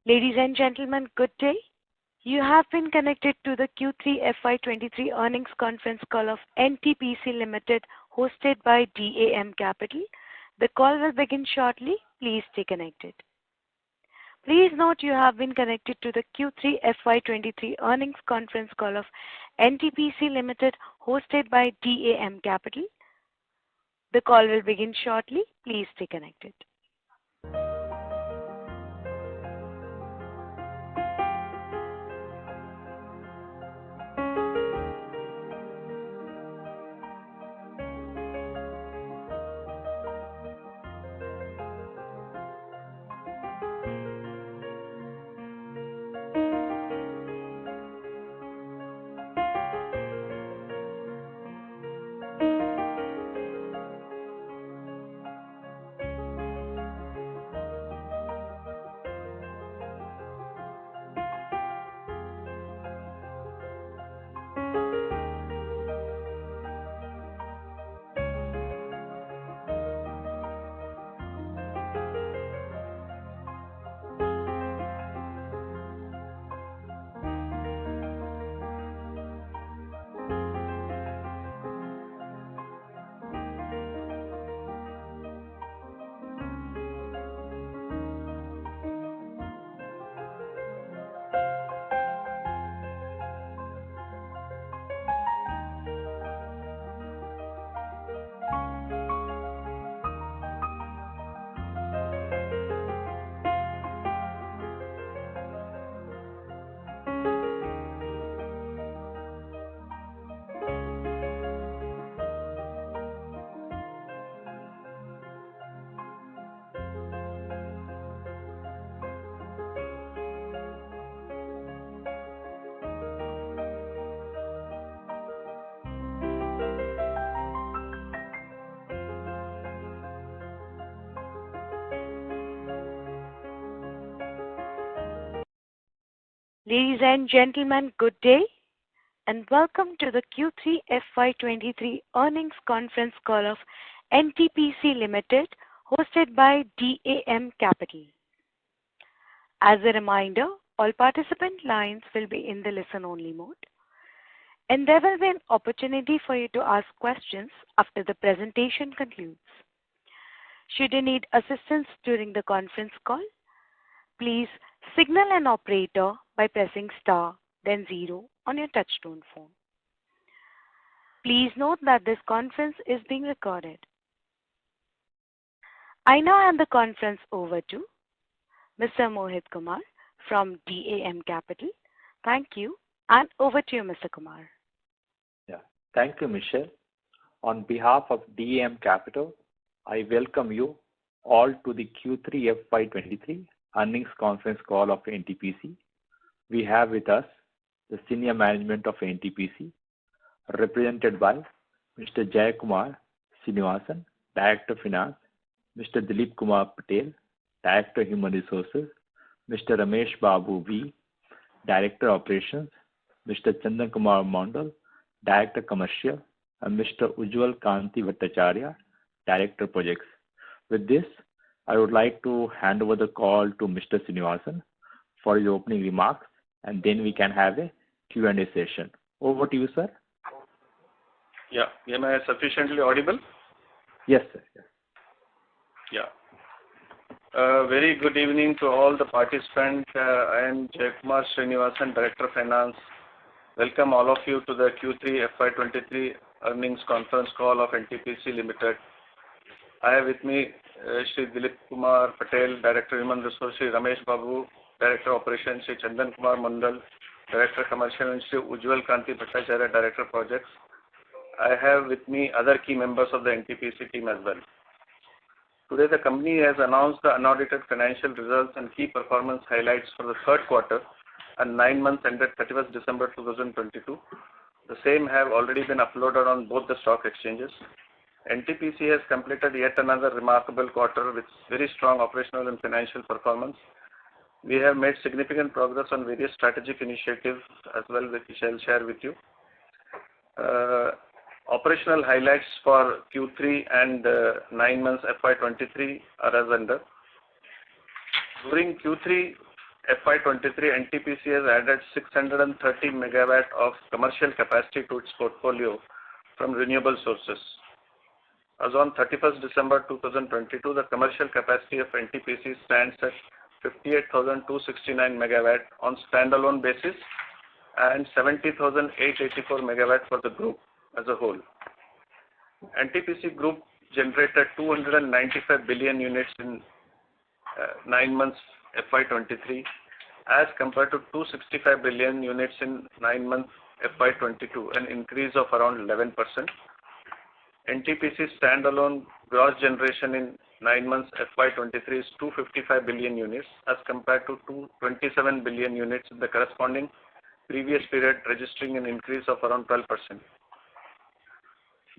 Ladies and gentlemen, good day. You have been connected to the Q3 FY23 earnings conference call of NTPC Limited, hosted by DAM Capital. The call will begin shortly. Please stay connected. Please note you have been connected to the Q3 FY23 earnings conference call of NTPC Limited, hosted by DAM Capital. The call will begin shortly. Please stay connected. Ladies and gentlemen, good day and welcome to the Q3 FY23 earnings conference call of NTPC Limited, hosted by DAM Capital. As a reminder, all participant lines will be in the listen-only mode, and there will be an opportunity for you to ask questions after the presentation concludes. Should you need assistance during the conference call, please signal an operator by pressing star then 0 on your touchtone phone. Please note that this conference is being recorded. I now hand the conference over to Mr. Mohit Kumar from DAM Capital. Thank you, and over to you, Mr. Kumar. Yeah, thank you, Michelle. On behalf of DAM Capital, I welcome you all to the Q3 FY23 earnings conference call of NTPC. We have with us the senior management of NTPC, represented by Mr. Jayakumar Srinivasan, Director Finance, Mr. Dilip Kumar Patel, Director Human Resources, Mr. Ramesh Babu V, Director Operations, Mr. Chandan Kumar Mondal, Director Commercial, and Mr. Ujjwal Kanti Bhattacharya, Director Projects. With this, I would like to hand over the call to Mr. Srinivasan for his opening remarks, and then we can have a Q&A session. Over to you, sir. Yeah, am I sufficiently audible? Yes, sir. Yeah. Very good evening to all the participants. I am Jayakumar Srinivasan, Director of Finance. Welcome all of you to the Q3 FY23 earnings conference call of NTPC Limited. I have with me Shri Dilip Kumar Patel, Director Human Resources, Ramesh Babu, Director Operations, Shri Chandan Kumar Mondal, Director Commercial, and Shri Ujjwal Kanti Bhattacharya, Director Projects. I have with me other key members of the NTPC team as well. Today the company has announced the unaudited financial results and key performance highlights for the third quarter and 9 months ended 31st December 2022. The same have already been uploaded on both the stock exchanges. NTPC has completed yet another remarkable quarter with very strong operational and financial performance. We have made significant progress on various strategic initiatives as well, which I shall share with you. Operational highlights for Q3 and 9 months FY23 are as under. During Q3 FY23, NTPC has added 630 megawatt of commercial capacity to its portfolio from renewable sources. As on 31st December 2022, the commercial capacity of NTPC stands at 58,269 megawatt on standalone basis and 70,884 megawatt for the group as a whole. NTPC group generated 295 billion units in 9 months FY23 as compared to 265 billion units in 9 months FY22, an increase of around 11%. NTPC standalone gross generation in 9 months FY23 is 255 billion units as compared to 227 billion units in the corresponding previous period, registering an increase of around 12%.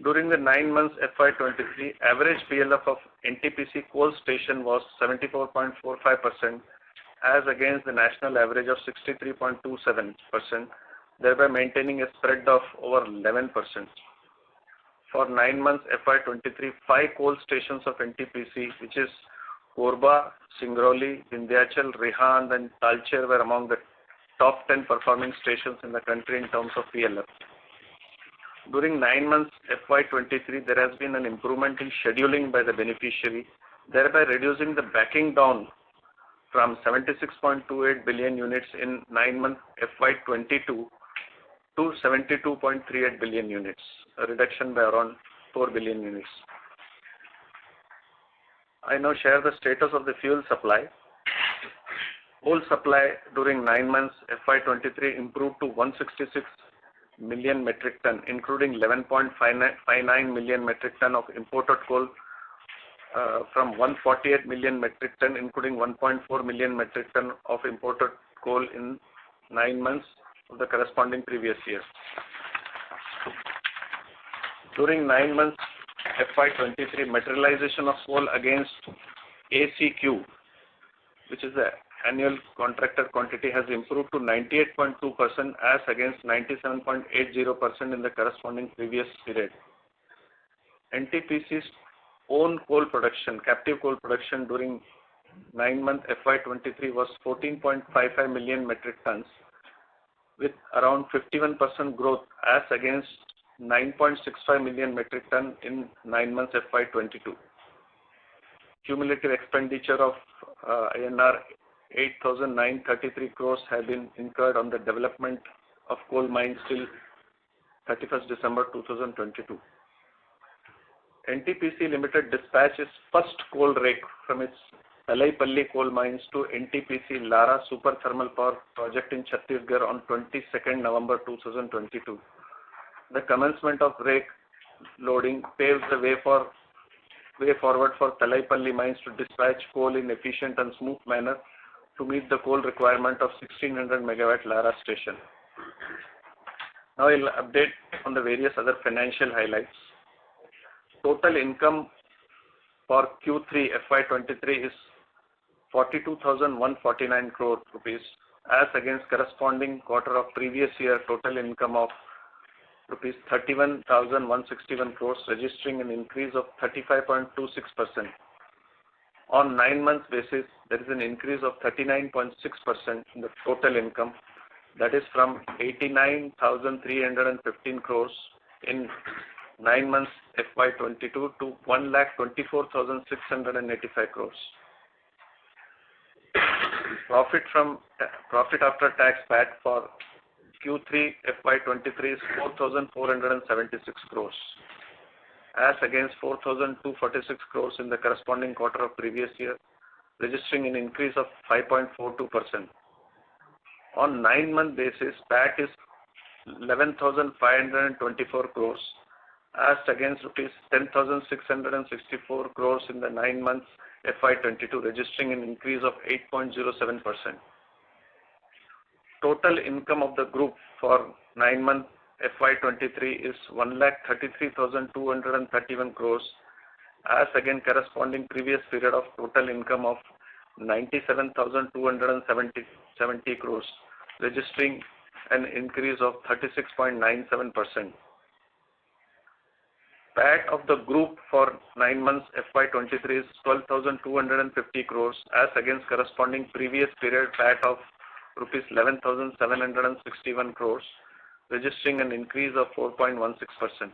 During the 9 months FY23, average PLF of NTPC coal station was 74.45% as against the national average of 63.27%, thereby maintaining a spread of over 11%. For 9 months FY23, 5 coal stations of NTPC, which is Korba, Singrauli, Vindhyachal, Rihand and Talcher, were among the top 10 performing stations in the country in terms of PLF. During 9 months FY23, there has been an improvement in scheduling by the beneficiary, thereby reducing the backing down from 76.28 billion units in 9 months FY22 to 72.38 billion units, a reduction by around 4 billion units. I now share the status of the fuel supply. Coal supply during 9 months FY23 improved to 166 million metric ton, including 11.59 million metric ton of imported coal from 148 million metric ton, including 1.4 million metric ton of imported coal in 9 months of the corresponding previous year. During 9 months FY23, materialization of coal against ACQ, which is the annual contracted quantity, has improved to 98.2% as against 97.80% in the corresponding previous period. NTPC's own coal production, captive coal production during 9 months FY23 was 14.55 million metric tons with around 51% growth as against 9.65 million metric ton in 9 months FY22. Cumulative expenditure of INR 8,933 crores have been incurred on the development of coal mines till 31st December 2022. NTPC Limited dispatched its first coal rake from its Talaipalli coal mines to NTPC Lara Super Thermal Power Project in Chhattisgarh on 22nd November 2022. The commencement of rake loading paves the way forward for Talaipalli mines to dispatch coal in efficient and smooth manner to meet the coal requirement of 1600 megawatt Lara station. Now I will update on the various other financial highlights. Total income for Q3 FY23 is 42,149 crore rupees as against corresponding quarter of previous year total income of rupees 31,161 crores, registering an increase of 35.26%. On 9 months basis, there is an increase of 39.6% in the total income, that is from 89,315 crores in 9 months FY22 to 1,24,685 crores. Profit after tax PAT for Q3 FY23 is 4,476 crores as against 4,246 crores in the corresponding quarter of previous year, registering an increase of 5.42%. On 9 month basis, PAT is 11,524 crores as against rupees 10,664 crores in the 9 months FY22, registering an increase of 8.07%. Total income of the group for 9 months FY23 is 1,33,231 crores as against corresponding previous period of total income of 97,270 crores, registering an increase of 36.97%. PAT of the group for 9 months FY23 is 12,250 crores as against corresponding previous period PAT of rupees 11,761 crores, registering an increase of 4.16%.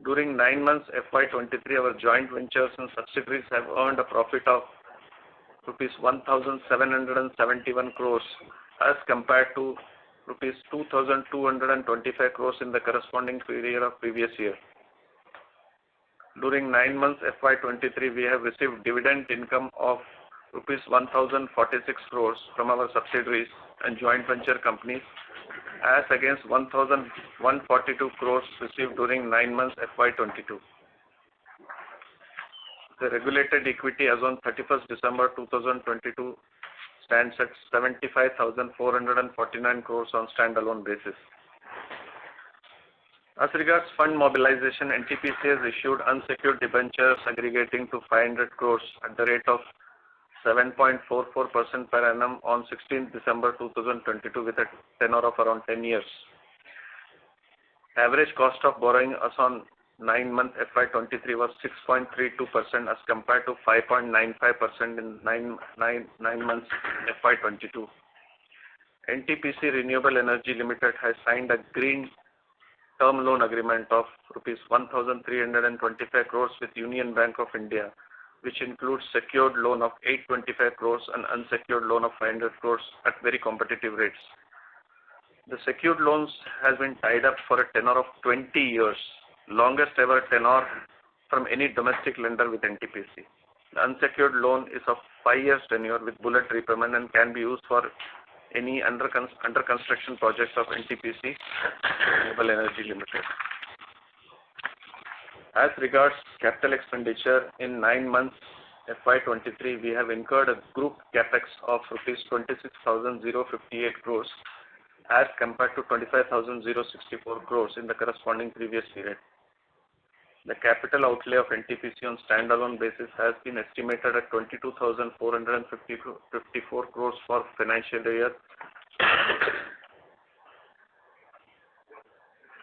During 9 months FY23, our joint ventures and subsidiaries have earned a profit of rupees 1,771 crores as compared to rupees 2,225 crores in the corresponding period of previous year. During 9 months FY23, we have received dividend income of rupees 1,046 crores from our subsidiaries and joint venture companies as against 1,142 crores received during 9 months FY22. The regulated equity as on 31st December 2022 stands at 75,449 crores on standalone basis. As regards fund mobilization, NTPC has issued unsecured debentures aggregating to 500 crores at the rate of 7.44% per annum on 16th December 2022 with a tenor of around 10 years. Average cost of borrowing as on 9-month FY23 was 6.32% as compared to 5.95% in 9 months FY22. NTPC Renewable Energy Limited has signed a green term loan agreement of rupees 1,325 crores with Union Bank of India, which includes secured loan of 825 crores and unsecured loan of 500 crores at very competitive rates. The secured loans has been tied up for a tenor of 20 years, longest ever tenor from any domestic lender with NTPC. The unsecured loan is of 5 years tenure with bullet repayment and can be used for any under construction projects of NTPC Renewable Energy Limited. As regards capital expenditure, in 9 months FY23, we have incurred a group capex of rupees 26,058 crores as compared to 25,064 crores in the corresponding previous period. The capital outlay of NTPC on standalone basis has been estimated at 22,454 crores for financial year.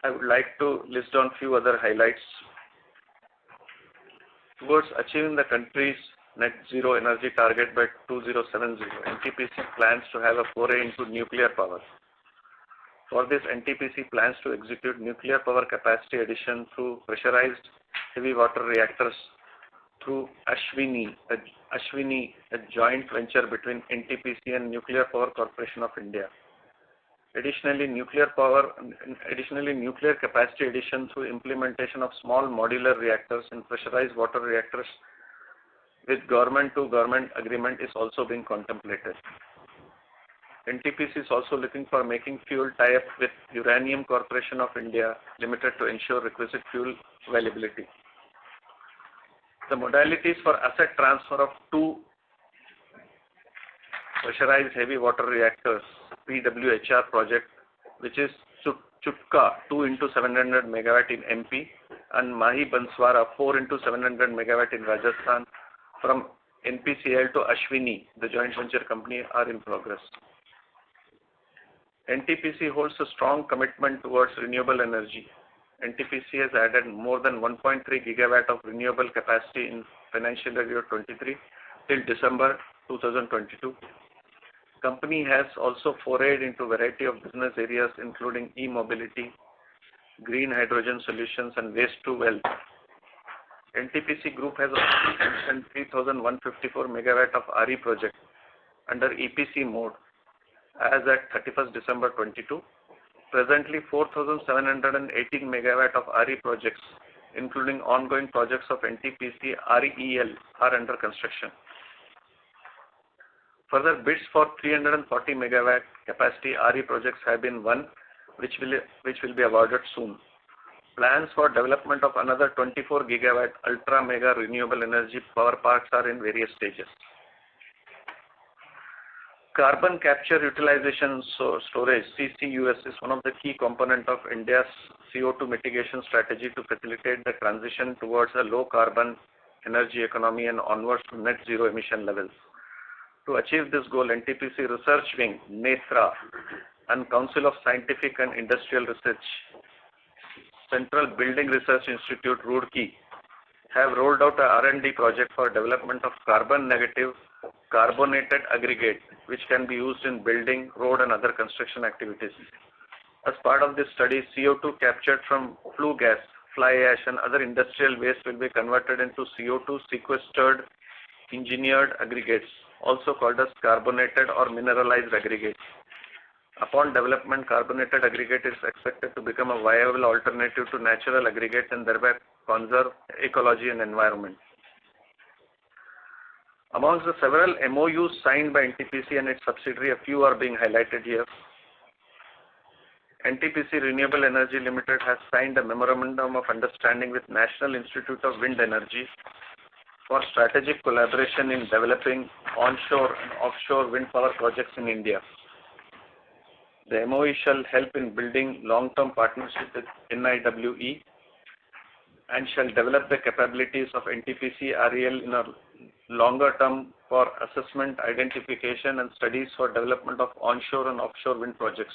I would like to list down few other highlights. Towards achieving the country's net zero energy target by 2070, NTPC plans to have a foray into nuclear power. For this, NTPC plans to execute nuclear power capacity addition through pressurized heavy water reactors through Ashwini, a joint venture between NTPC and Nuclear Power Corporation of India. Additionally, nuclear capacity addition through implementation of small modular reactors and pressurized water reactors with government-to-government agreement is also being contemplated. NTPC is also looking for making fuel tie-up with Uranium Corporation of India Limited to ensure requisite fuel availability. The modalities for asset transfer of 2 pressurized heavy water reactors PWHR project, which is Chutka 2 into 700 megawatt in MP and Mahi Banswara 4 into 700 megawatt in Rajasthan from NPCL to Ashwini, the joint venture company, are in progress. NTPC holds a strong commitment towards renewable energy. NTPC has added more than 1.3 gigawatt of renewable capacity in financial year 23 till December 2022. Company has also forayed into variety of business areas including e-mobility, green hydrogen solutions and waste to wealth. NTPC Group has also sanctioned 3,154 megawatt of RE project under EPC mode as at 31st December 22. Presently, 4,718 megawatt of RE projects, including ongoing projects of NTPC REL, are under construction. Further, bids for 340 megawatt capacity RE projects have been won, which will be awarded soon. Plans for development of another 24 gigawatt ultra mega renewable energy power parks are in various stages. Carbon capture utilization storage (CCUS) is one of the key components of India's CO2 mitigation strategy to facilitate the transition towards a low carbon energy economy and onwards to net zero emission levels. To achieve this goal, NTPC Research Wing, NETRA, and Council of Scientific and Industrial Research Central Building Research Institute, Roorkee, have rolled out a R&D project for development of carbon-negative carbonated aggregate, which can be used in building, road, and other construction activities. As part of this study, CO2 captured from flue gas, fly ash, and other industrial waste will be converted into CO2 sequestered engineered aggregates, also called as carbonated or mineralized aggregates. Upon development, carbonated aggregate is expected to become a viable alternative to natural aggregates and thereby conserve ecology and environment. Amongst the several MOUs signed by NTPC and its subsidiary, a few are being highlighted here. NTPC Renewable Energy Limited has signed a Memorandum of Understanding with National Institute of Wind Energy for strategic collaboration in developing onshore and offshore wind power projects in India. The MOE shall help in building long-term partnership with NIWE and shall develop the capabilities of NTPC REL in a longer term for assessment, identification, and studies for development of onshore and offshore wind projects.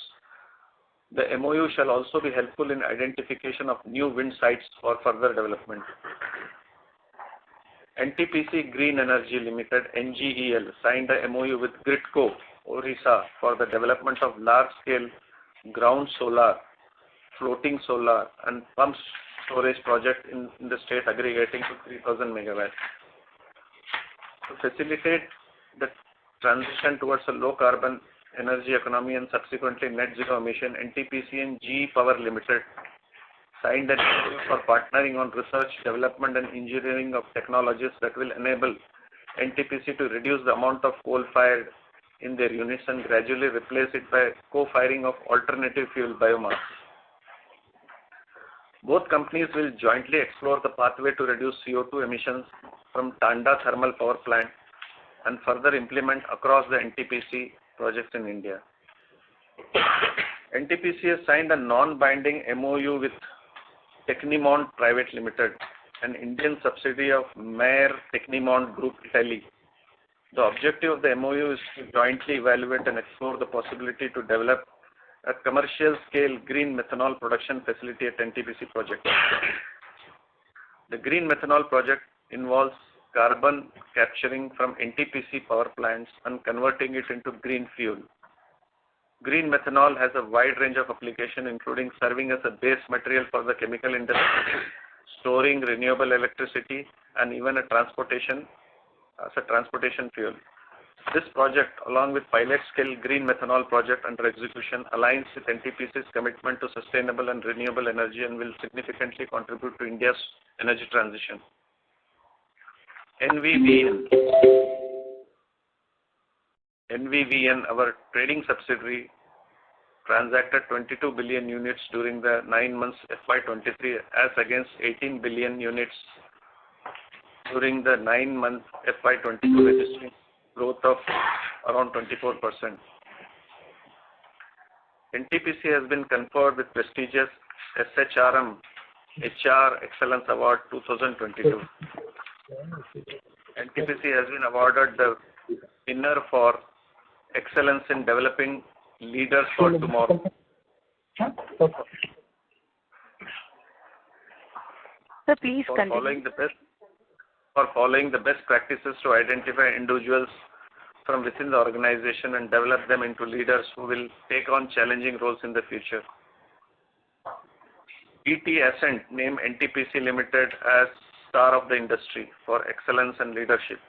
The MOU shall also be helpful in identification of new wind sites for further development. NTPC Green Energy Limited, NGEL, signed a MOU with Gridco, Orissa, for the development of large-scale ground solar, floating solar, and pump storage project in the state aggregating to 3,000 megawatts. To facilitate the transition towards a low-carbon energy economy and subsequently net zero emission, NTPC and GE Power Limited signed an MOU for partnering on research, development, and engineering of technologies that will enable NTPC to reduce the amount of coal fired in their units and gradually replace it by co-firing of alternative fuel biomass. Both companies will jointly explore the pathway to reduce CO2 emissions from Tanda thermal power plant and further implement across the NTPC projects in India. NTPC has signed a non-binding MOU with Tecnimont Private Limited, an Indian subsidiary of Maire Tecnimont Group Italy. The objective of the MOU is to jointly evaluate and explore the possibility to develop a commercial-scale green methanol production facility at NTPC project. The green methanol project involves carbon capturing from NTPC power plants and converting it into green fuel. Green methanol has a wide range of application, including serving as a base material for the chemical industry, storing renewable electricity, and even as a transportation fuel. This project, along with pilot-scale green methanol project under execution, aligns with NTPC's commitment to sustainable and renewable energy and will significantly contribute to India's energy transition. NVVN, our trading subsidiary, transacted 22 billion units during the 9 months FY23 as against 18 billion units during the 9 months FY22, registering growth of around 24%. NTPC has been conferred with prestigious SHRM HR Excellence Award 2022. NTPC has been awarded the winner for excellence in developing leaders for tomorrow. So please continue. Following the best practices to identify individuals from within the organization and develop them into leaders who will take on challenging roles in the future. ET Ascent named NTPC Limited as Star of the Industry for Excellence and Leadership.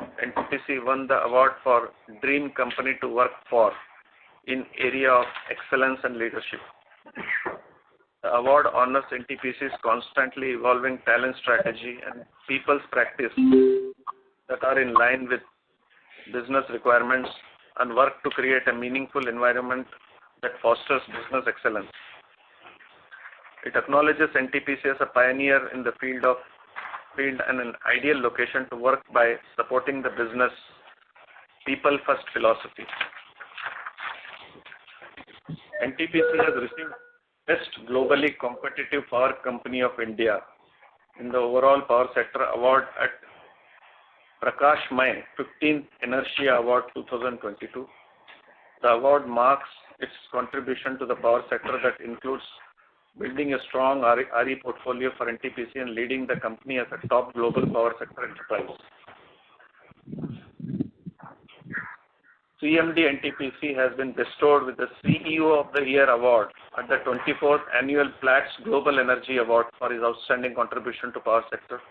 NTPC won the award for Dream Company to Work For in area of excellence and leadership. The award honors NTPC's constantly evolving talent strategy and people's practice that are in line with business requirements and work to create a meaningful environment that fosters business excellence. It acknowledges NTPC as a pioneer in the field and an ideal location to work by supporting the business people first philosophy. NTPC has received Best Globally Competitive Power Company of India in the overall power sector award at Prakash May 15th Inertia Award 2022. The award marks its contribution to the power sector that includes building a strong RE portfolio for NTPC and leading the company as a top global power sector enterprise. CMD NTPC has been bestowed with the CEO of the Year award at the 24th Annual Platts Global Energy Award for his outstanding contribution to power sector.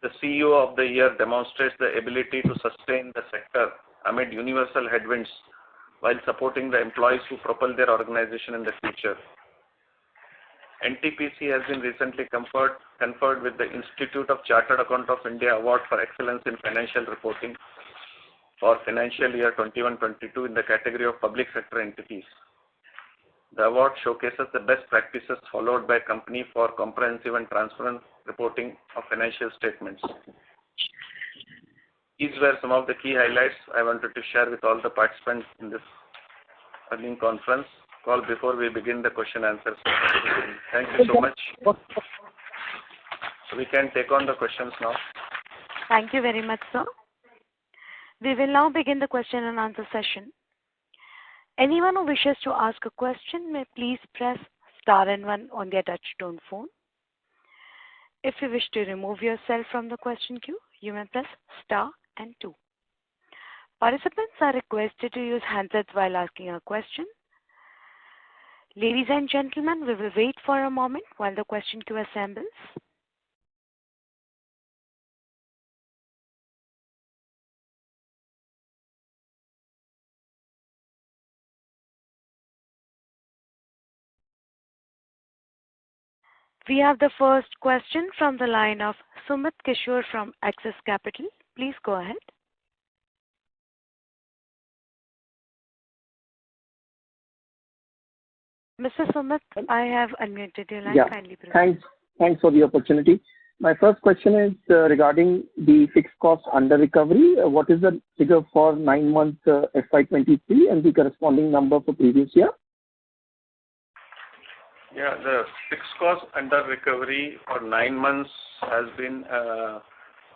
The CEO of the Year demonstrates the ability to sustain the sector amid universal headwinds while supporting the employees who propel their organization in the future. NTPC has been recently conferred with the Institute of Chartered Accountants of India Award for Excellence in Financial Reporting for financial year 21-22 in the category of public sector entities. The award showcases the best practices followed by a company for comprehensive and transparent reporting of financial statements. These were some of the key highlights I wanted to share with all the participants in this earnings conference call before we begin the question answer session. Thank you so much. So we can take on the questions now. Thank you very much, sir. We will now begin the question and answer session. Anyone who wishes to ask a question may please press star and 1 on their touch-tone phone. If you wish to remove yourself from the question queue, you may press star and 2. Participants are requested to use handsets while asking a question. Ladies and gentlemen, we will wait for a moment while the question queue assembles. We have the first question from the line of Sumit Kishore from Axis Capital. Please go ahead. Mr. Sumit, I have unmuted your line. Yeah, kindly proceed. Thanks for the opportunity. My first question is regarding the fixed cost under recovery. What is the figure for 9 months FY23 and the corresponding number for previous year? Yeah, the fixed cost under recovery for 9 months has been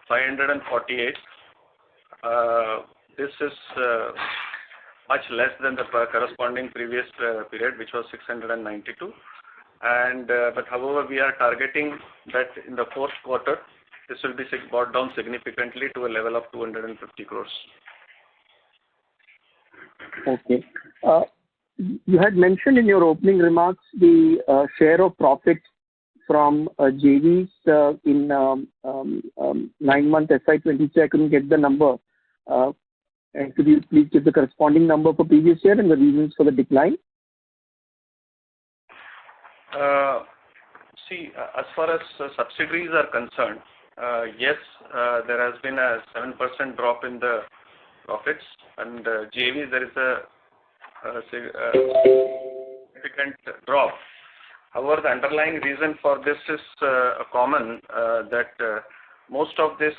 548. This is much less than the corresponding previous period, which was 692. But however, we are targeting that in the fourth quarter, this will be brought down significantly to a level of 250 crores. Okay. You had mentioned in your opening remarks the share of profit from JVs in 9 month FY23. I couldn't get the number. And could you please give the corresponding number for previous year and the reasons for the decline? As far as subsidiaries are concerned, yes, there has been a 7% drop in the profits, and JVs there is a significant drop. However, the underlying reason for this is common, that most of these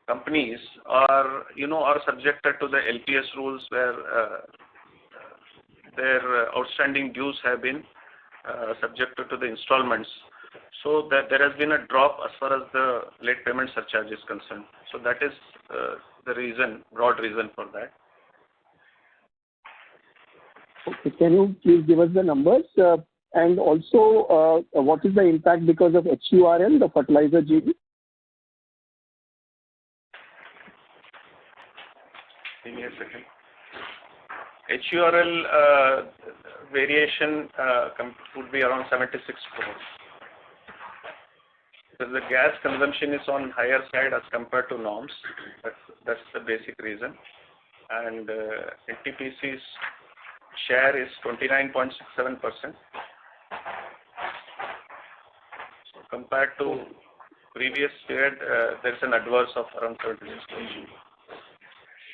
companies are subjected to the LPS rules where their outstanding dues have been subjected to the installments. So that there has been a drop as far as the late payment surcharge is concerned. So that is the reason, broad reason for that. Okay, can you please give us the numbers? And also, what is the impact because of HURL, the fertilizer JV? Give me a second. HURL variation would be around 76 crores. Because the gas consumption is on higher side as compared to norms. That's the basic reason. And NTPC's share is 29.67%. So compared to previous period, there's an adverse of around 36%.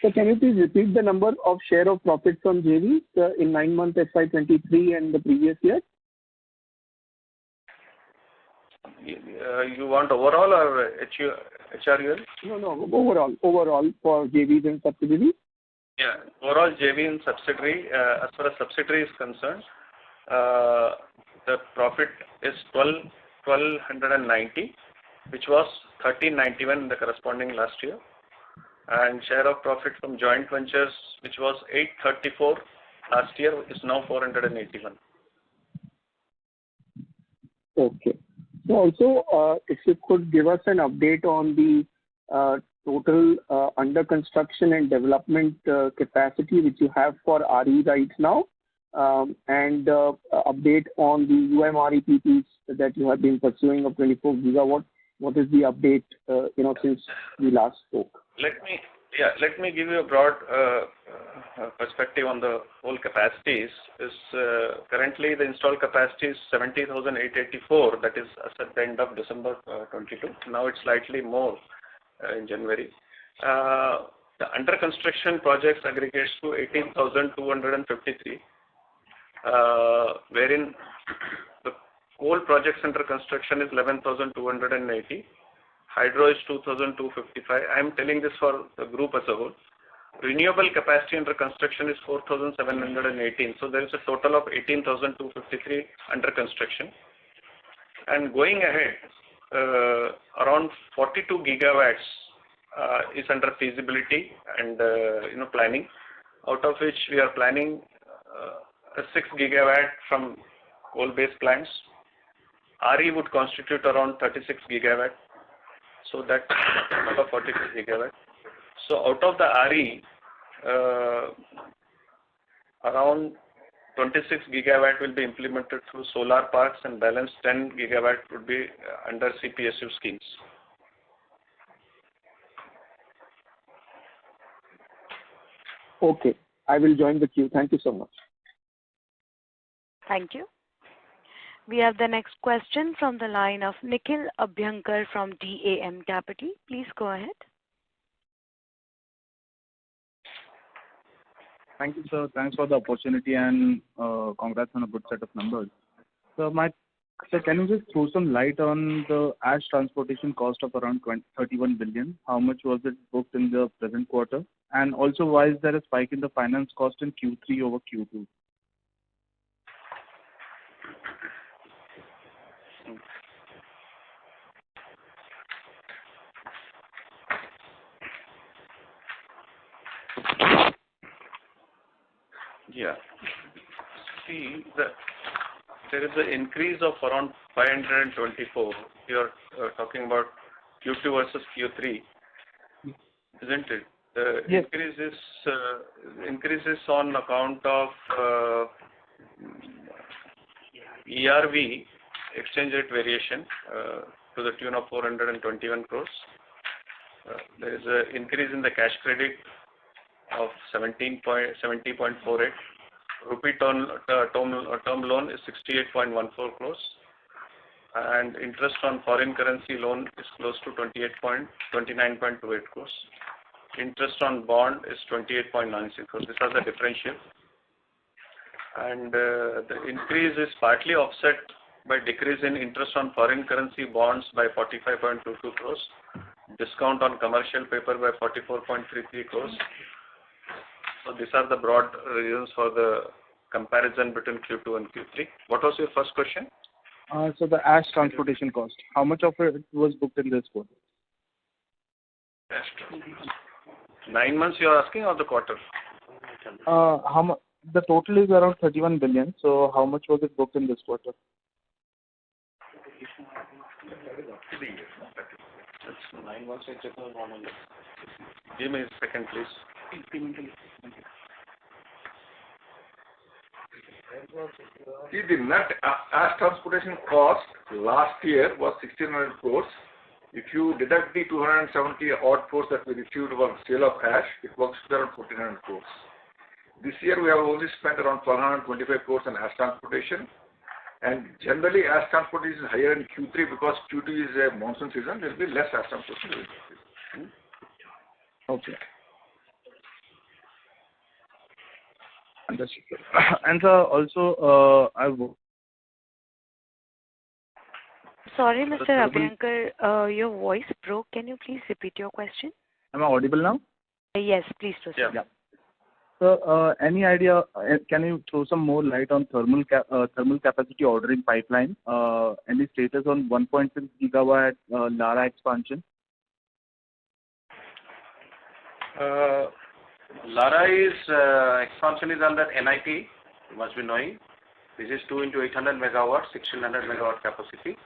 So can you please repeat the number of share of profit from JVs in 9 months FY23 and the previous year? You want overall or HRUL? No, overall for JVs and subsidiaries. Yeah, overall JV and subsidiary, as far as subsidiary is concerned, the profit is 1290, which was 1391 in the corresponding last year. And share of profit from joint ventures, which was 834 last year is now 481. Okay. So also, if you could give us an update on the total under construction and development capacity which you have for RE right now, and update on the UMREPPs that you have been pursuing of 24 gigawatt. What is the update, since we last spoke? Let me give you a broad perspective on the whole capacities. Currently the installed capacity is 70,884. That is as at the end of December 22. Now it's slightly more in January. The under construction projects aggregates to 18,253, wherein the coal projects under construction is 11,280. Hydro is 2,255. I am telling this for the group as a whole. Renewable capacity under construction is 4,718. So there is a total of 18,253 under construction. And going ahead, around 42 gigawatts is under feasibility and planning, out of which we are planning a 6 gigawatt from coal-based plants. RE would constitute around 36 gigawatt. So that out of 42 gigawatt. So out of the RE, around 26 gigawatt will be implemented through solar parks, and balance 10 gigawatt would be under CPSU schemes. Okay, I will join the queue. Thank you so much. Thank you. We have the next question from the line of Nikhil Abhyankar from DAM Capital. Please go ahead. Thank you, sir. Thanks for the opportunity and congrats on a good set of numbers. So, can you just throw some light on the ash transportation cost of around 31 billion? How much was it booked in the present quarter? And also, why is there a spike in the finance cost in Q3 over Q2? Yeah. See, there is an increase of around 524. You are talking about Q2 versus Q3, isn't it? The yes. increases on account of ERV, exchange rate variation, to the tune of 421 crores. There is an increase in the cash credit of 70.48. Rupee term loan is 68.14 crores, and interest on foreign currency loan is close to 29.28 crores. Interest on bond is 28.96 crores. These are the differential, and the increase is partly offset by decrease in interest on foreign currency bonds by 45.22 crores, discount on commercial paper by 44.33 crores. So these are the broad reasons for the comparison between Q2 and Q3. What was your first question? So the ash transportation cost, how much of it was booked in this quarter? 9 months you are asking, or the quarter? The total is around 31 billion. So how much was it booked in this quarter? That's 9 months. Give me a second, please. See, the net ash transportation cost last year was 1,600 crores. If you deduct the 270 odd crores that we received on sale of ash, it works to around 1,400 crores. This year we have only spent around 1,225 crores on ash transportation. And generally, ash transportation is higher in Q3 because Q2 is a monsoon season. There will be less ash transportation. Okay. Understood. And also, Sorry, Mr. Abhyankar, your voice broke. Can you please repeat your question? Am I audible now? Yes, please proceed. Yeah. So, any idea? Can you throw some more light on thermal capacity ordering pipeline? Any status on 1.6 gigawatt Lara expansion? Lara is expansion is under NIT, you must be knowing. This is 2 into 800 megawatts, 1600 megawatt capacity,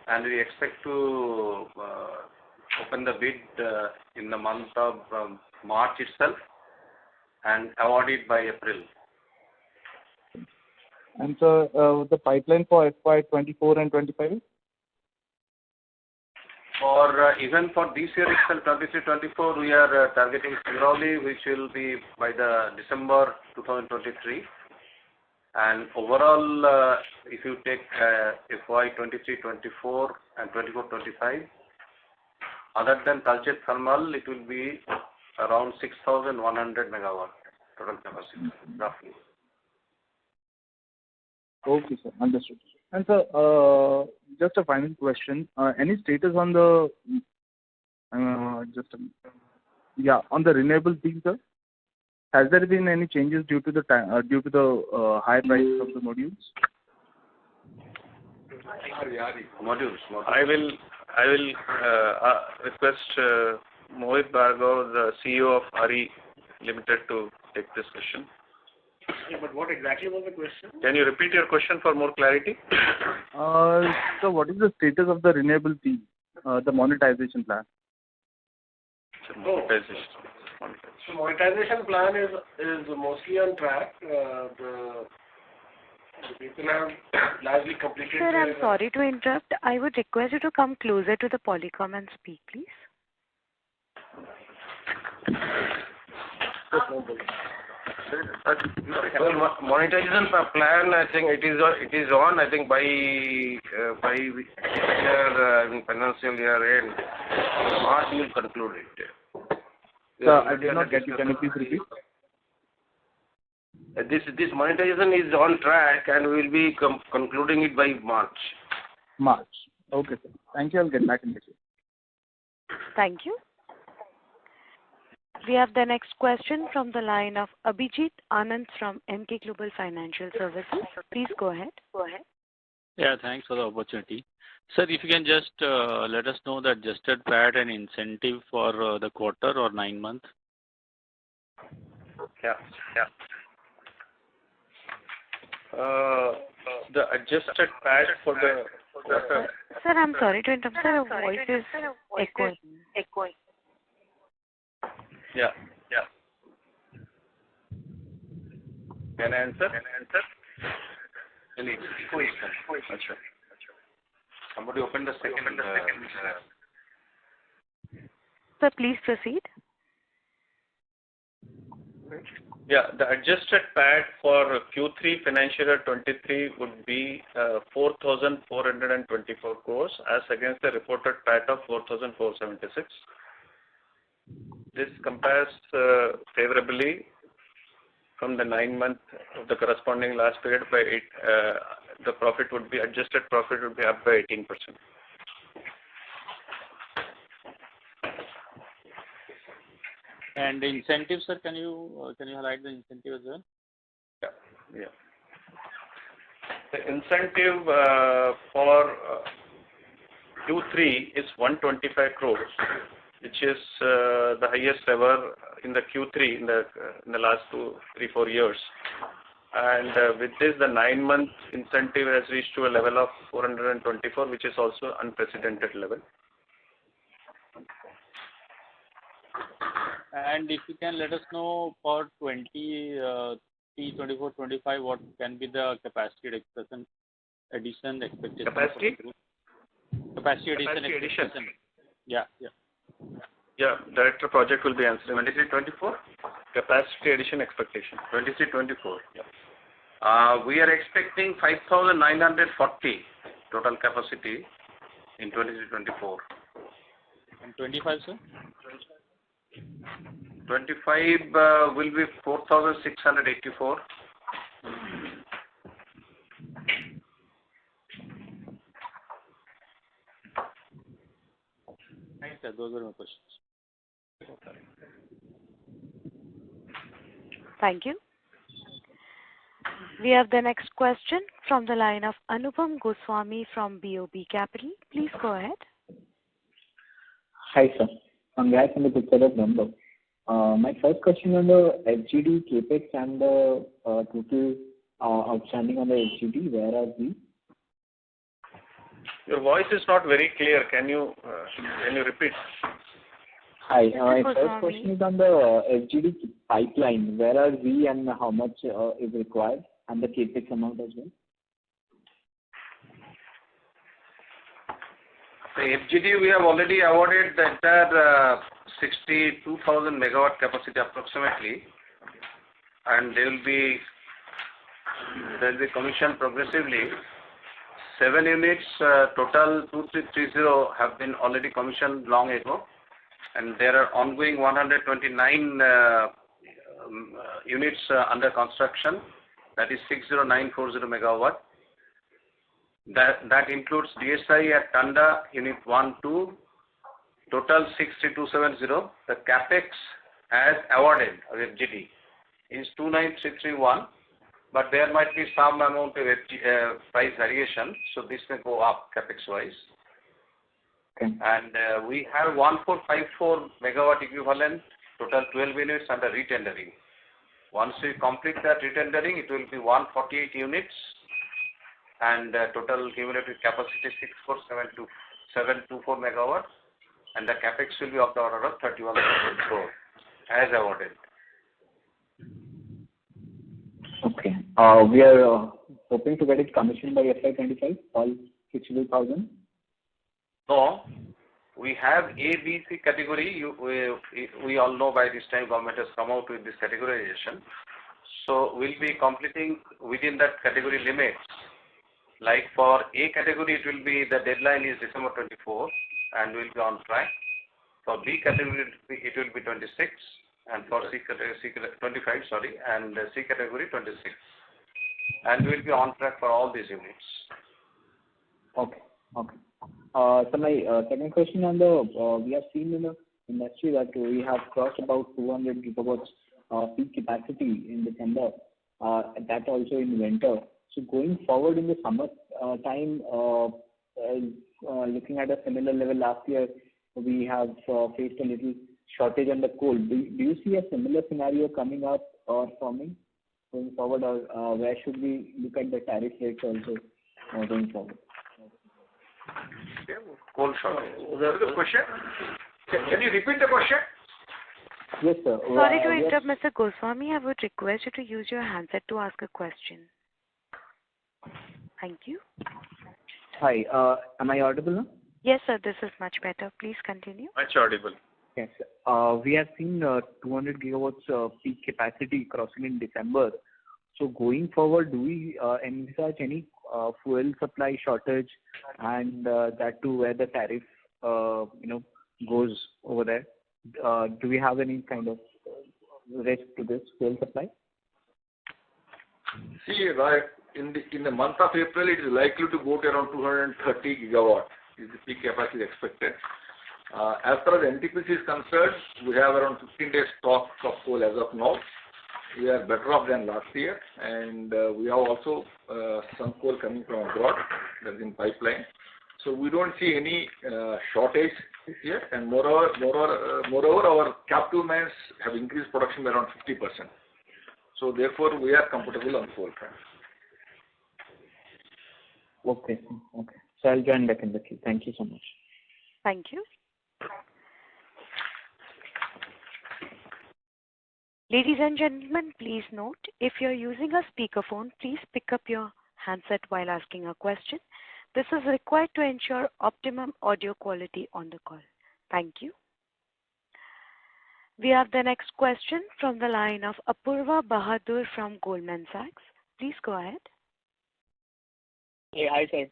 and we expect to open the bid in the month of March itself and award it by April. And so the pipeline for FY24 and 25? For even for this year itself, 23-24, we are targeting Singrauli, which will be by the December 2023. And overall, if you take FY23-24 and 24-25, other than Talcher Thermal, it will be around 6,100 megawatt total capacity, roughly. Okay, sir. Understood. And sir, just a final question. Any status on the on the renewable thing, sir? Has there been any changes due to the high prices of the modules? Modules. I will request Mohit Bhargav, the CEO of RE Limited, to take this question. Yeah, but what exactly was the question? Can you repeat your question for more clarity? So what is the status of the renewable thing, the monetization plan? So monetization plan is mostly on track. The people have largely completed. Sir, I'm sorry to interrupt. I would request you to come closer to the Polycom and speak, please. Monetization plan, I think it is on. I think by year, financial year end, March we will conclude it. I did not get you. Can you please repeat? This monetization is on track, and we will be concluding it by March. March. Okay, sir. Thank you. I'll get back in the queue. Thank you. We have the next question from the line of Abhijit Anand from Emkay Global Financial Services. Please go ahead. Yeah, thanks for the opportunity. Sir, if you can just let us know the adjusted PAT and incentive for the quarter or 9 months. Yeah. The adjusted PAT for the quarter. Sir, I'm sorry to interrupt. Sir, your voice is echoing. Yeah. Can I answer? Somebody open the second. Sir, please proceed. Yeah, the adjusted PAT for Q3 financial year 23 would be 4,424 crores as against the reported PAT of 4,476. This compares favorably from the 9 months of the corresponding last period by 8. The profit would be adjusted profit would be up by 18%. And the incentive, sir, can you highlight the incentive as well? Yeah. The incentive for Q3 is 125 crores, which is the highest ever in the Q3 in the last 3-4 years. And with this, the 9-month incentive has reached to a level of 424, which is also unprecedented level. And if you can let us know for 23, 24, 25, what can be the capacity addition expectation? Capacity addition. Yeah. Yeah, Director Project will be answering. 23-24? Capacity addition expectation. 23-24. Yeah. We are expecting 5,940 total capacity in 23-24. And 25, sir? 25 will be 4,684. Thanks, sir. Those were my questions. Thank you. We have the next question from the line of Anupam Goswami from BOB Capital. Please go ahead. Hi, sir. Congrats on the good set of numbers. My first question on the FGD capex and the total outstanding on the FGD, where are we? Your voice is not very clear. Can you repeat? Hi. My first question is on the FGD pipeline. Where are we and how much is required, and the capex amount as well? The FGD, we have already awarded the entire 62,000 megawatt capacity approximately, and they will be commissioned progressively. 7 units, total 2330 have been already commissioned long ago, and there are ongoing 129 units under construction, that is 60940 megawatt. That includes DSI at Tanda, Unit 1, 2, total 63270. The capex as awarded of FGD is 29331, but there might be some amount of price variation, so this may go up capex wise. Okay. And we have 1454 megawatt equivalent, total 12 units under retendering. Once we complete that retendering, it will be 148 units, and total cumulative capacity 64724 megawatts, and the capex will be of the order of 31,000 crore as awarded. Okay. We are hoping to get it commissioned by FY25, all 62,000? No, we have A, B, C category. We all know by this time government has come out with this categorization. So we'll be completing within that category limits. Like for A category, it will be, the deadline is December 24, and we'll be on track. For B category, it will be 26, and for C category, 25, sorry, and C category 26. And we'll be on track for all these units. Okay. Okay. So my second question on the, we have seen in the industry that we have crossed about 200 gigawatts peak capacity in December, that also in winter. So going forward in the summer time, looking at a similar level last year, we have faced a little shortage on the coal. Do you see a similar scenario coming up or forming going forward, or where should we look at the tariff rates also going forward? Coal shortage. What is the question? Can you repeat the question? Yes, sir. Sorry to interrupt, Mr. Goswami. I would request you to use your handset to ask a question. Thank you. Hi. Am I audible now? Yes, sir. This is much better. Please continue. Much audible. Yes. We have seen 200 gigawatts peak capacity crossing in December. So going forward, do we envisage any fuel supply shortage, and that too where the tariff goes over there? Do we have any kind of risk to this fuel supply? See, right, in the month of April, it is likely to go to around 230 gigawatt is the peak capacity expected. As far as NTPC is concerned, we have around 15 days stock of coal as of now. We are better off than last year, and we have also some coal coming from abroad that's in pipeline. So we don't see any shortage this year, and moreover, our captive mines have increased production by around 50%. So therefore, we are comfortable on coal front. Okay. Okay. So I'll join back in the queue. Thank you so much. Thank you. Ladies and gentlemen, please note, if you're using a speakerphone, please pick up your handset while asking a question. This is required to ensure optimum audio quality on the call. Thank you. We have the next question from the line of Apurva Bahadur from Goldman Sachs. Please go ahead. Hey, hi, sir.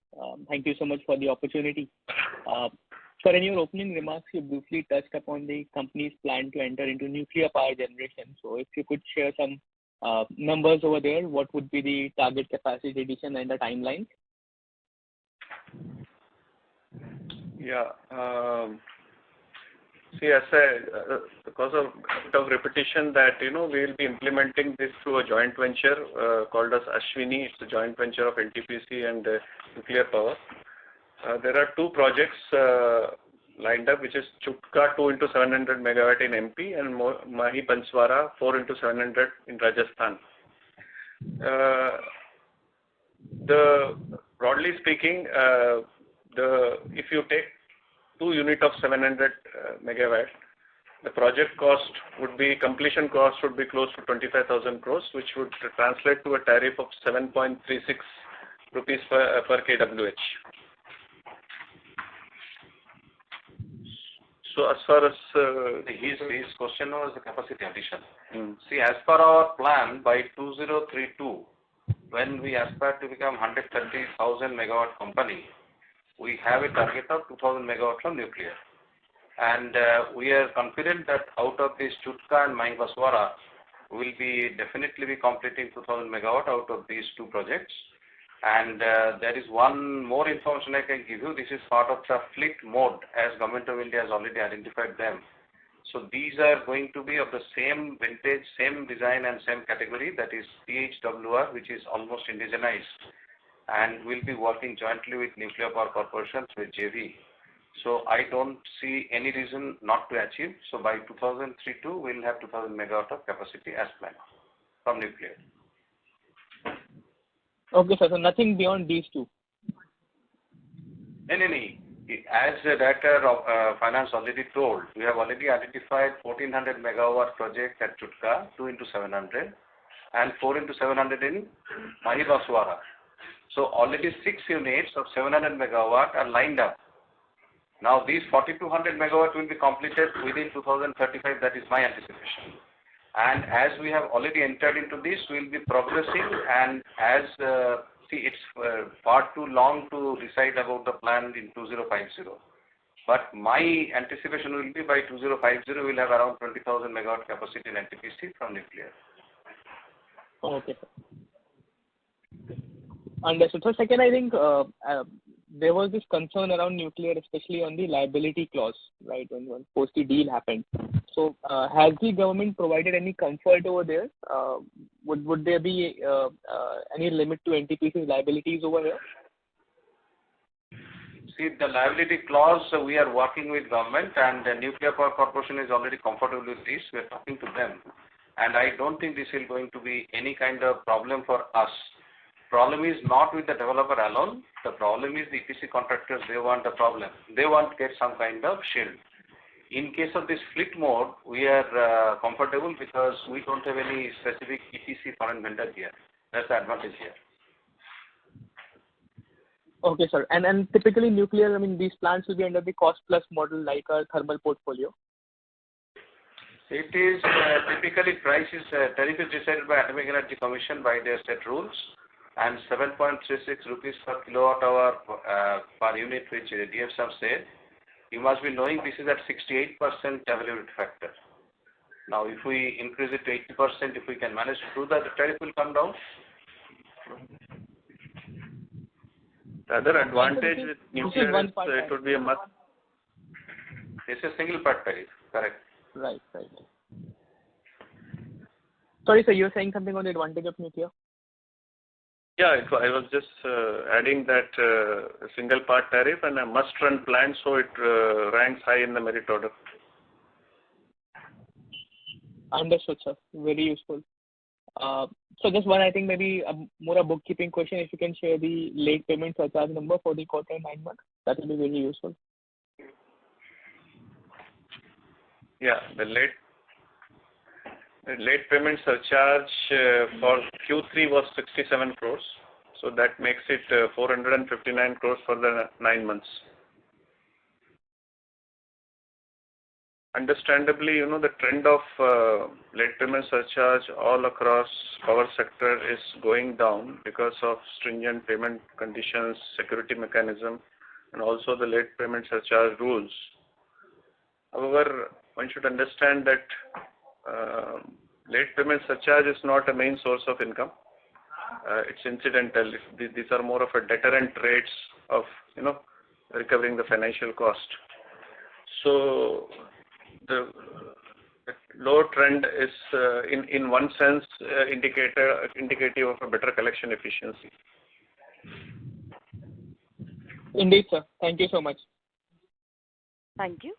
Thank you so much for the opportunity. Sir, in your opening remarks, you briefly touched upon the company's plan to enter into nuclear power generation. So if you could share some numbers over there, what would be the target capacity addition and the timeline? Yeah. See, I said, because of repetition that, we will be implementing this through a joint venture called as Ashwini. It's a joint venture of NTPC and nuclear power. There are two projects lined up, which is Chutka 2 into 700 megawatt in MP and Mahi Banswara 4 into 700 in Rajasthan. Broadly speaking, if you take 2 units of 700 megawatt, the project cost would be, completion cost would be close to 25,000 crores, which would translate to a tariff of 7.36 rupees per kWh. So as far as his question was the capacity addition. See, as per our plan, by 2032, when we aspire to become 130,000 megawatt company, we have a target of 2,000 megawatt from nuclear. And we are confident that out of this Chutka and Mahi Banswara, will be definitely be completing 2,000 megawatt out of these 2 projects. And there is one more information I can give you. This is part of the fleet mode, as Government of India has already identified them. So these are going to be of the same vintage, same design and same category, that is PHWR, which is almost indigenized, and will be working jointly with Nuclear Power Corporations with JV. So I don't see any reason not to achieve. So by 2032, we'll have 2,000 megawatt of capacity as planned from nuclear. Okay, sir. So nothing beyond these 2. No. As the Director of Finance already told, we have already identified 1400 megawatt project at Chutka, 2 into 700, and 4 into 700 in Mahi Banswara. So already 6 units of 700 megawatt are lined up. Now these 4200 megawatt will be completed within 2035. That is my anticipation. And as we have already entered into this, we will be progressing, and as it's far too long to decide about the plan in 2050. But my anticipation will be by 2050, we will have around 20,000 megawatt capacity in NTPC from nuclear. Okay, sir. Understood. So second, I think there was this concern around nuclear, especially on the liability clause, right, when post the deal happened. So has the government provided any comfort over there? Would there be any limit to NTPC's liabilities over here? See, the liability clause, we are working with government, and the Nuclear Power Corporation is already comfortable with this. We are talking to them, and I don't think this is going to be any kind of problem for us. Problem is not with the developer alone. The problem is the EPC contractors. They want the problem. They want to get some kind of shield. In case of this fleet mode, we are comfortable because we don't have any specific EPC foreign vendor here. That's the advantage here. Okay, sir. And typically nuclear, I mean, these plants will be under the cost plus model like our thermal portfolio. It is typically tariff is decided by Atomic Energy Commission by their set rules, and 7.36 rupees per kilowatt hour per unit, which DFs have said. You must be knowing this is at 68% availability factor. Now, if we increase it to 80%, if we can manage to do that, the tariff will come down. The other advantage with nuclear is it would be a must. It's a single part tariff, correct? Right. Sorry, sir, you were saying something on the advantage of nuclear? Yeah, I was just adding that single part tariff and a must-run plant, so it ranks high in the merit order. Understood, sir. Very useful. So just one, I think maybe more a bookkeeping question. If you can share the late payment surcharge number for the quarter and 9 months, that will be very useful. Yeah, the late payment surcharge for Q3 was 67 crores. So that makes it 459 crores for the 9 months. Understandably, the trend of late payment surcharge all across power sector is going down because of stringent payment conditions, security mechanism, and also the late payment surcharge rules. However, one should understand that late payment surcharge is not a main source of income. It's incidental. These are more of a deterrent rates of recovering the financial cost. So the low trend is in one sense indicative of a better collection efficiency. Indeed, sir. Thank you so much. Thank you.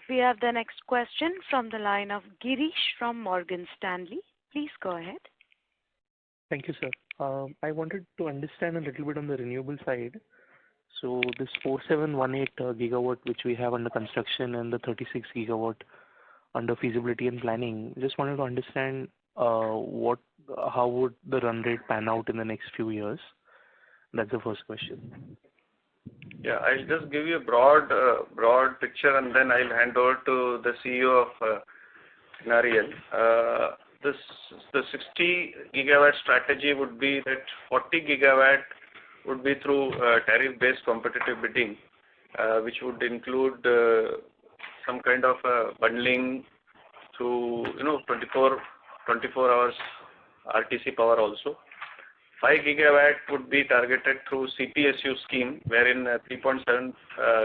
We have the next question from the line of Girish from Morgan Stanley. Please go ahead. Thank you, sir. I wanted to understand a little bit on the renewable side. So this 4718 gigawatt which we have under construction and the 36 gigawatt under feasibility and planning, just wanted to understand how would the run rate pan out in the next few years? That's the first question. Yeah, I'll just give you a broad picture, and then I'll hand over to the CEO of NARIL. The 60 gigawatt strategy would be that 40 gigawatt would be through tariff-based competitive bidding, which would include some kind of bundling through 24 hours RTC power also. 5 gigawatt would be targeted through CPSU scheme, wherein 3.7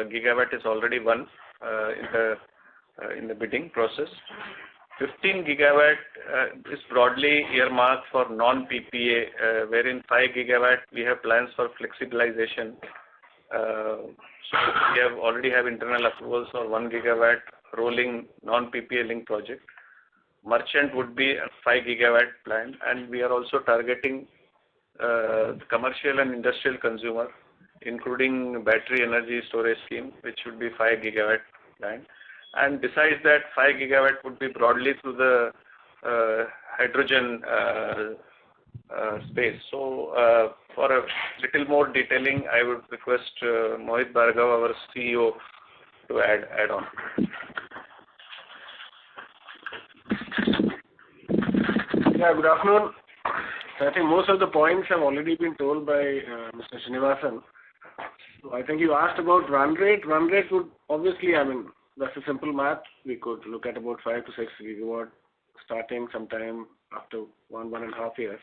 gigawatt is already won in the bidding process. 15 gigawatt is broadly earmarked for non-PPA, wherein 5 gigawatt we have plans for flexibilization. So we already have internal approvals for 1 gigawatt rolling non-PPA link project. Merchant would be a 5 gigawatt plan, and we are also targeting the commercial and industrial consumer, including battery energy storage scheme, which would be 5 gigawatt plan. And besides that, 5 gigawatt would be broadly through the hydrogen space. So for a little more detailing, I would request Mohit Bhargava, our CEO, to add on. Yeah, good afternoon. I think most of the points have already been told by Mr. Srinivasan. So I think you asked about run rate. Run rate would obviously, that's a simple math. We could look at about 5 to 6 gigawatt starting sometime after 1.5 years.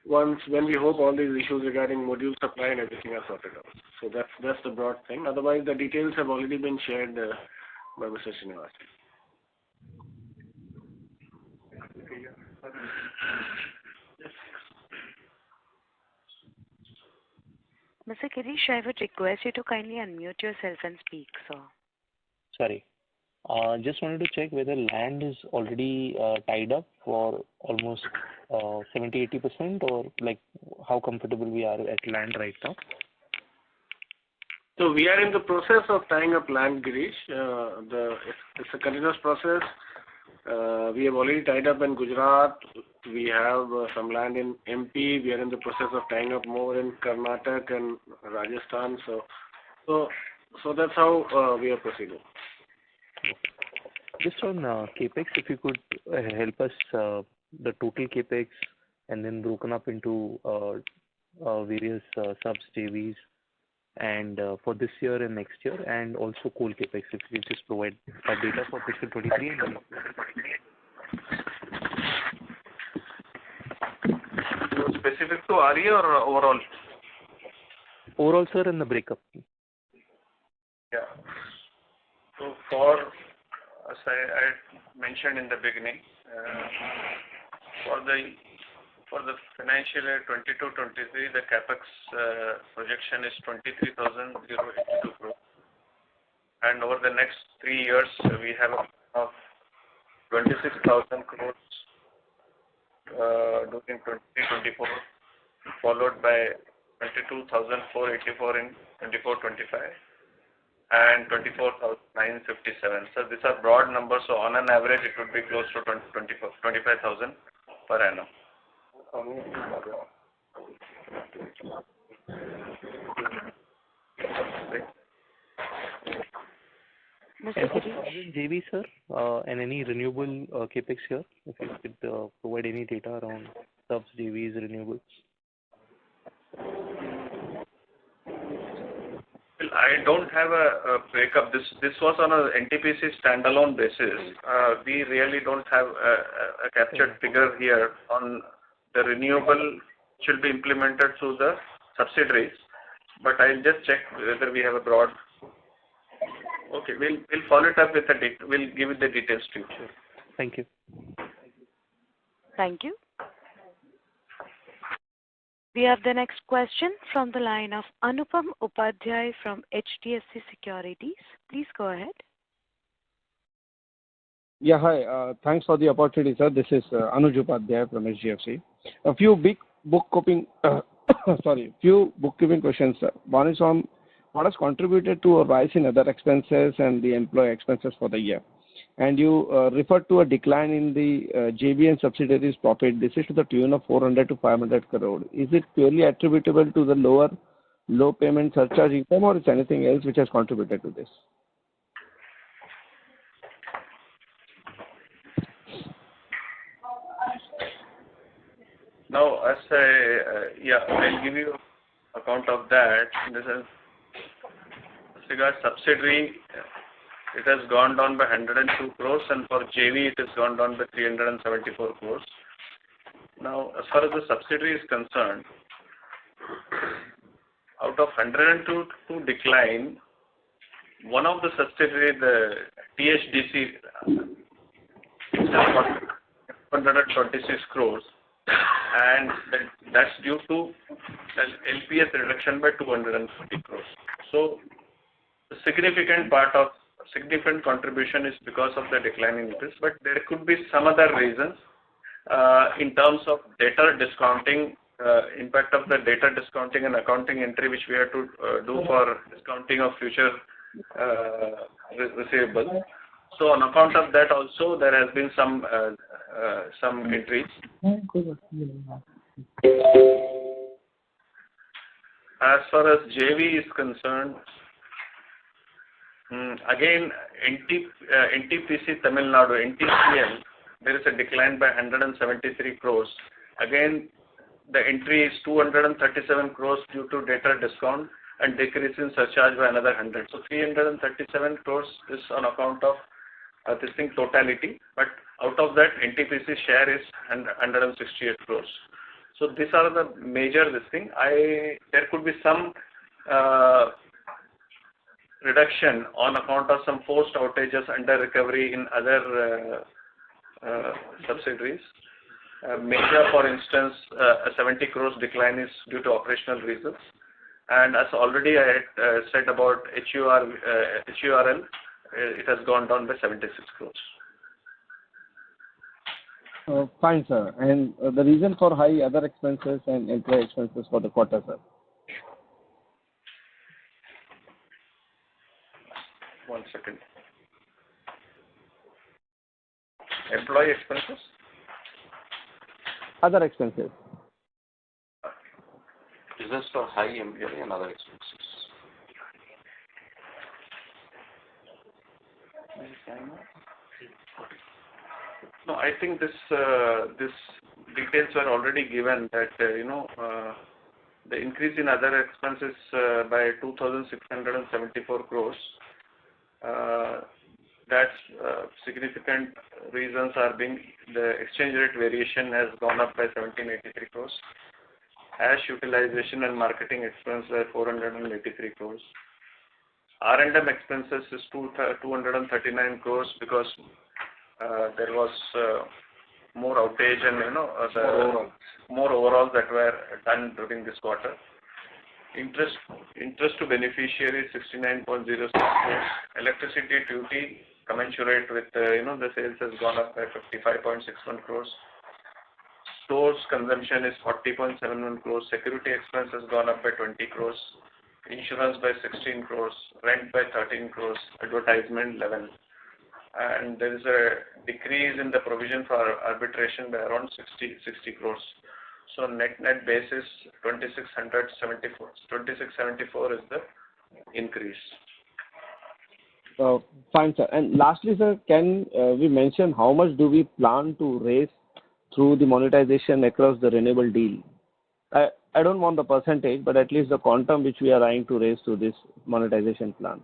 When we hope all these issues regarding module supply and everything are sorted out. So that's the broad thing. Otherwise, the details have already been shared by Mr. Srinivasan. Mr. Girish, I would request you to kindly unmute yourself and speak, sir. Sorry. Just wanted to check whether land is already tied up for almost 70-80%, or like how comfortable we are at land right now. So we are in the process of tying up land, Girish. It's a continuous process. We have already tied up in Gujarat. We have some land in MP. We are in the process of tying up more in Karnataka and Rajasthan. So that's how we are proceeding. Just on capex, if you could help us the total capex and then broken up into various subs, JVs, and for this year and next year, and also coal capex, if you could just provide that data for fiscal 23 and Specific to RE or overall? Overall, sir, and the breakup. Yeah. So as I mentioned in the beginning, for the financial year 22-23, the capex projection is 23,082 crores. And over the next 3 years, we have of 26,000 crores during 2024, followed by 22,484 in 24-25, and 24,957. So these are broad numbers. So on an average, it would be close to 25,000 per annum. JV, sir, and any renewable capex here, if you could provide any data around subs, JVs, renewables. Well, I don't have a breakup. This was on a NTPC standalone basis. We really don't have a captured figure here on the renewable should be implemented through the subsidiaries. But I'll just check whether we have a broad. Okay, we'll follow it up with we'll give it the details to you. Sure. Thank you. Thank you. We have the next question from the line of Anupam Upadhyay from HDFC Securities. Please go ahead. Yeah, hi. Thanks for the opportunity, sir. This is Anuj Upadhyay from HDFC. A few bookkeeping questions, sir. One is on what has contributed to a rise in other expenses and the employee expenses for the year. And you referred to a decline in the JV and subsidiaries profit. This is to the tune of 400 to 500 crore. Is it purely attributable to the low payment surcharge income, or is anything else which has contributed to this? Now, I'll give you account of that. This is as regards subsidiary, it has gone down by 102 crores, and for JV it has gone down by 374 crores. Now, as far as the subsidiary is concerned, out of 102 decline, one of the subsidiary, the THDC, it's about 126 crores, and that's due to LPS reduction by 240 crores. So, the significant contribution is because of the decline in interest, but there could be some other reasons in terms of data discounting, impact of the data discounting and accounting entry which we have to do for discounting of future receivables. So on account of that also there has been some entries. As far as JV is concerned, again, NTPC Tamil Nadu, NTCL, there is a decline by 173 crores. Again, the entry is 237 crores due to data discount and decrease in surcharge by another 100. So 337 crores is on account of this thing totality, but out of that NTPC share is 168 crores. So these are the major this thing. There could be some reduction on account of some forced outages under recovery in other subsidiaries. Major, for instance, a 70 crores decline is due to operational reasons. And as already I had said about HURL, it has gone down by 76 crores. Fine, sir. And the reason for high other expenses and employee expenses for the quarter, sir? One second. Employee expenses? Other expenses. Is this for high employee and other expenses? No, I think this details were already given that the increase in other expenses by 2,674 crores. That's significant reasons are being the exchange rate variation has gone up by 1783 crores. Ash utilization and marketing expense by 483 crores. R&M expenses is 239 crores because there was more outage and more overalls that were done during this quarter. Interest to beneficiary 69.06 crores. Electricity duty commensurate with the sales has gone up by 55.61 crores. Stores consumption is 40.71 crores. Security expense has gone up by 20 crores. Insurance by 16 crores. Rent by 13 crores. Advertisement 11. And there is a decrease in the provision for arbitration by around 60 crores. So net basis 2674 is the increase. Fine, sir. And lastly, sir, can we mention how much do we plan to raise through the monetization across the renewable deal? I don't want the percentage, but at least the quantum which we are trying to raise to this monetization plan.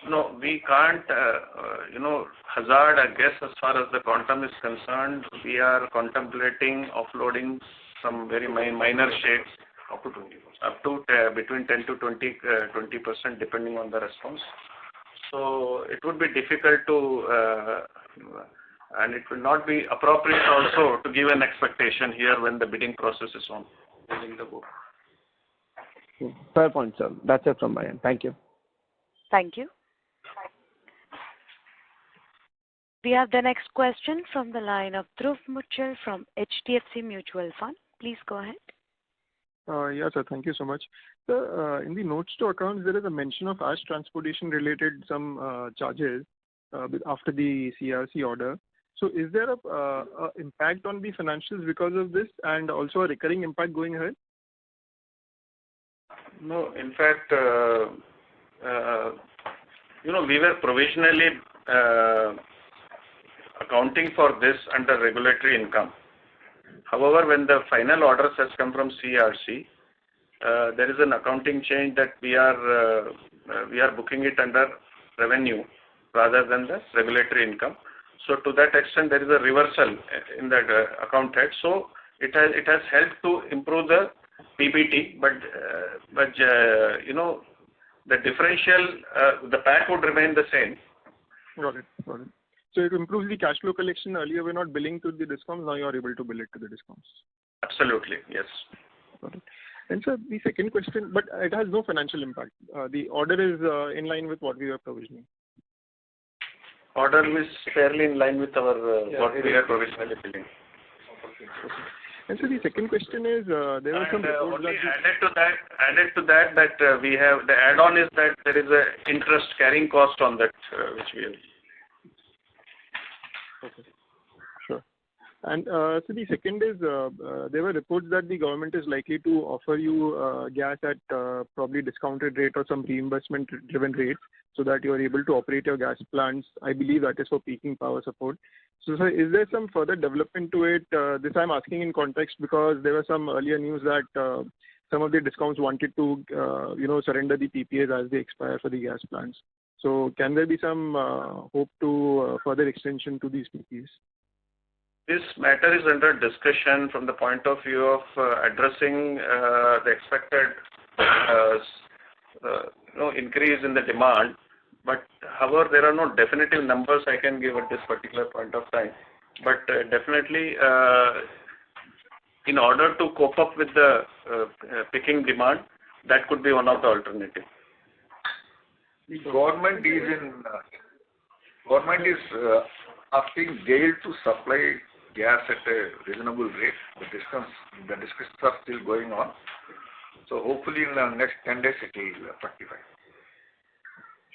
No, we can't, hazard a guess as far as the quantum is concerned. We are contemplating offloading some very minor shades up to between 10 to 20% depending on the response. So it would be difficult to, and it will not be appropriate also to give an expectation here when the bidding process is on. in the book. Fair point, sir. That's it from my end. Thank you. Thank you. We have the next question from the line of Dhruv Muchal from HDFC Mutual Fund. Please go ahead. Yes, sir. Thank you so much. Sir, in the notes to accounts, there is a mention of ash transportation related some charges after the CRC order. So is there a impact on the financials because of this and also a recurring impact going ahead? No, in fact, we were provisionally accounting for this under regulatory income. However, when the final orders has come from CRC, there is an accounting change that we are booking it under revenue rather than the regulatory income. So to that extent, there is a reversal in that account head. So it has helped to improve the PBT, but the differential, the PAT would remain the same. Got it. So it improves the cash flow collection. Earlier, we're not billing to the discoms. Now you are able to bill it to the discoms. Absolutely, yes. Got it. And sir, the second question, but it has no financial impact. The order is in line with what we were provisioning. Order is fairly in line with our what we are provisionally billing. Okay. And so the second question is, there were some reports only added to that we have the add-on is that there is a interest carrying cost on that which we have. Okay. Sure. And so the second is, there were reports that the government is likely to offer you gas at probably discounted rate or some reimbursement-driven rates so that you are able to operate your gas plants. I believe that is for peaking power support. So, sir, is there some further development to it? This I'm asking in context because there was some earlier news that some of the discounts wanted to, surrender the PPAs as they expire for the gas plants. So, can there be some hope to further extension to these PPAs? This matter is under discussion from the point of view of addressing the expected increase in the demand. But however, there are no definitive numbers I can give at this particular point of time. But definitely, in order to cope up with the peaking demand, that could be one of the alternatives. The government is asking GAIL to supply gas at a reasonable rate. The discussions are still going on. So hopefully in the next 10 days it will fructify.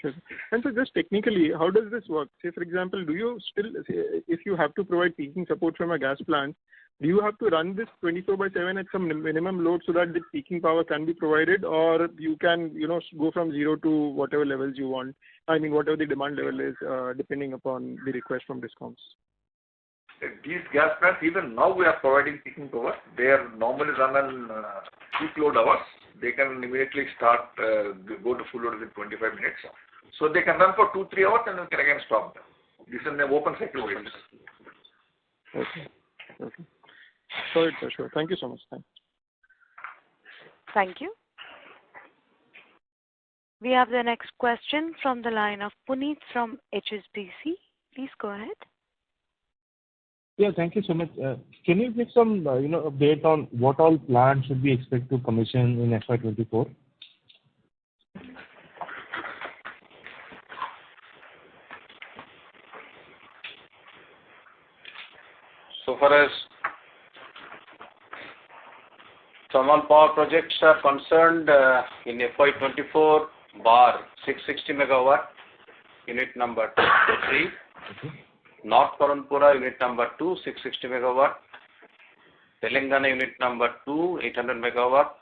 Sure. And so just technically, how does this work? Say, for example, do you still, if you have to provide peaking support from a gas plant, do you have to run this 24/7 at some minimum load so that the peaking power can be provided, or you can, go from zero to whatever levels you want? I mean, whatever the demand level is, depending upon the request from discoms. These gas plants, even now we are providing peaking power. They are normally run on peak load hours. They can immediately start, go to full load within 25 minutes. So they can run for 2-3 hours and we can again stop them. This is an open cycle basis. Okay. Sorry, sure. Thank you so much. Thanks. Thank you. We have the next question from the line of Puneet from HSBC. Please go ahead. Yeah, thank you so much. Can you give some, update on what all plants should we expect to commission in FY24? So far as thermal power projects are concerned, in FY24, bar 660 megawatt, unit number 3. North Karanpura, unit number 2, 660 megawatt. Telangana, unit number 2, 800 megawatt.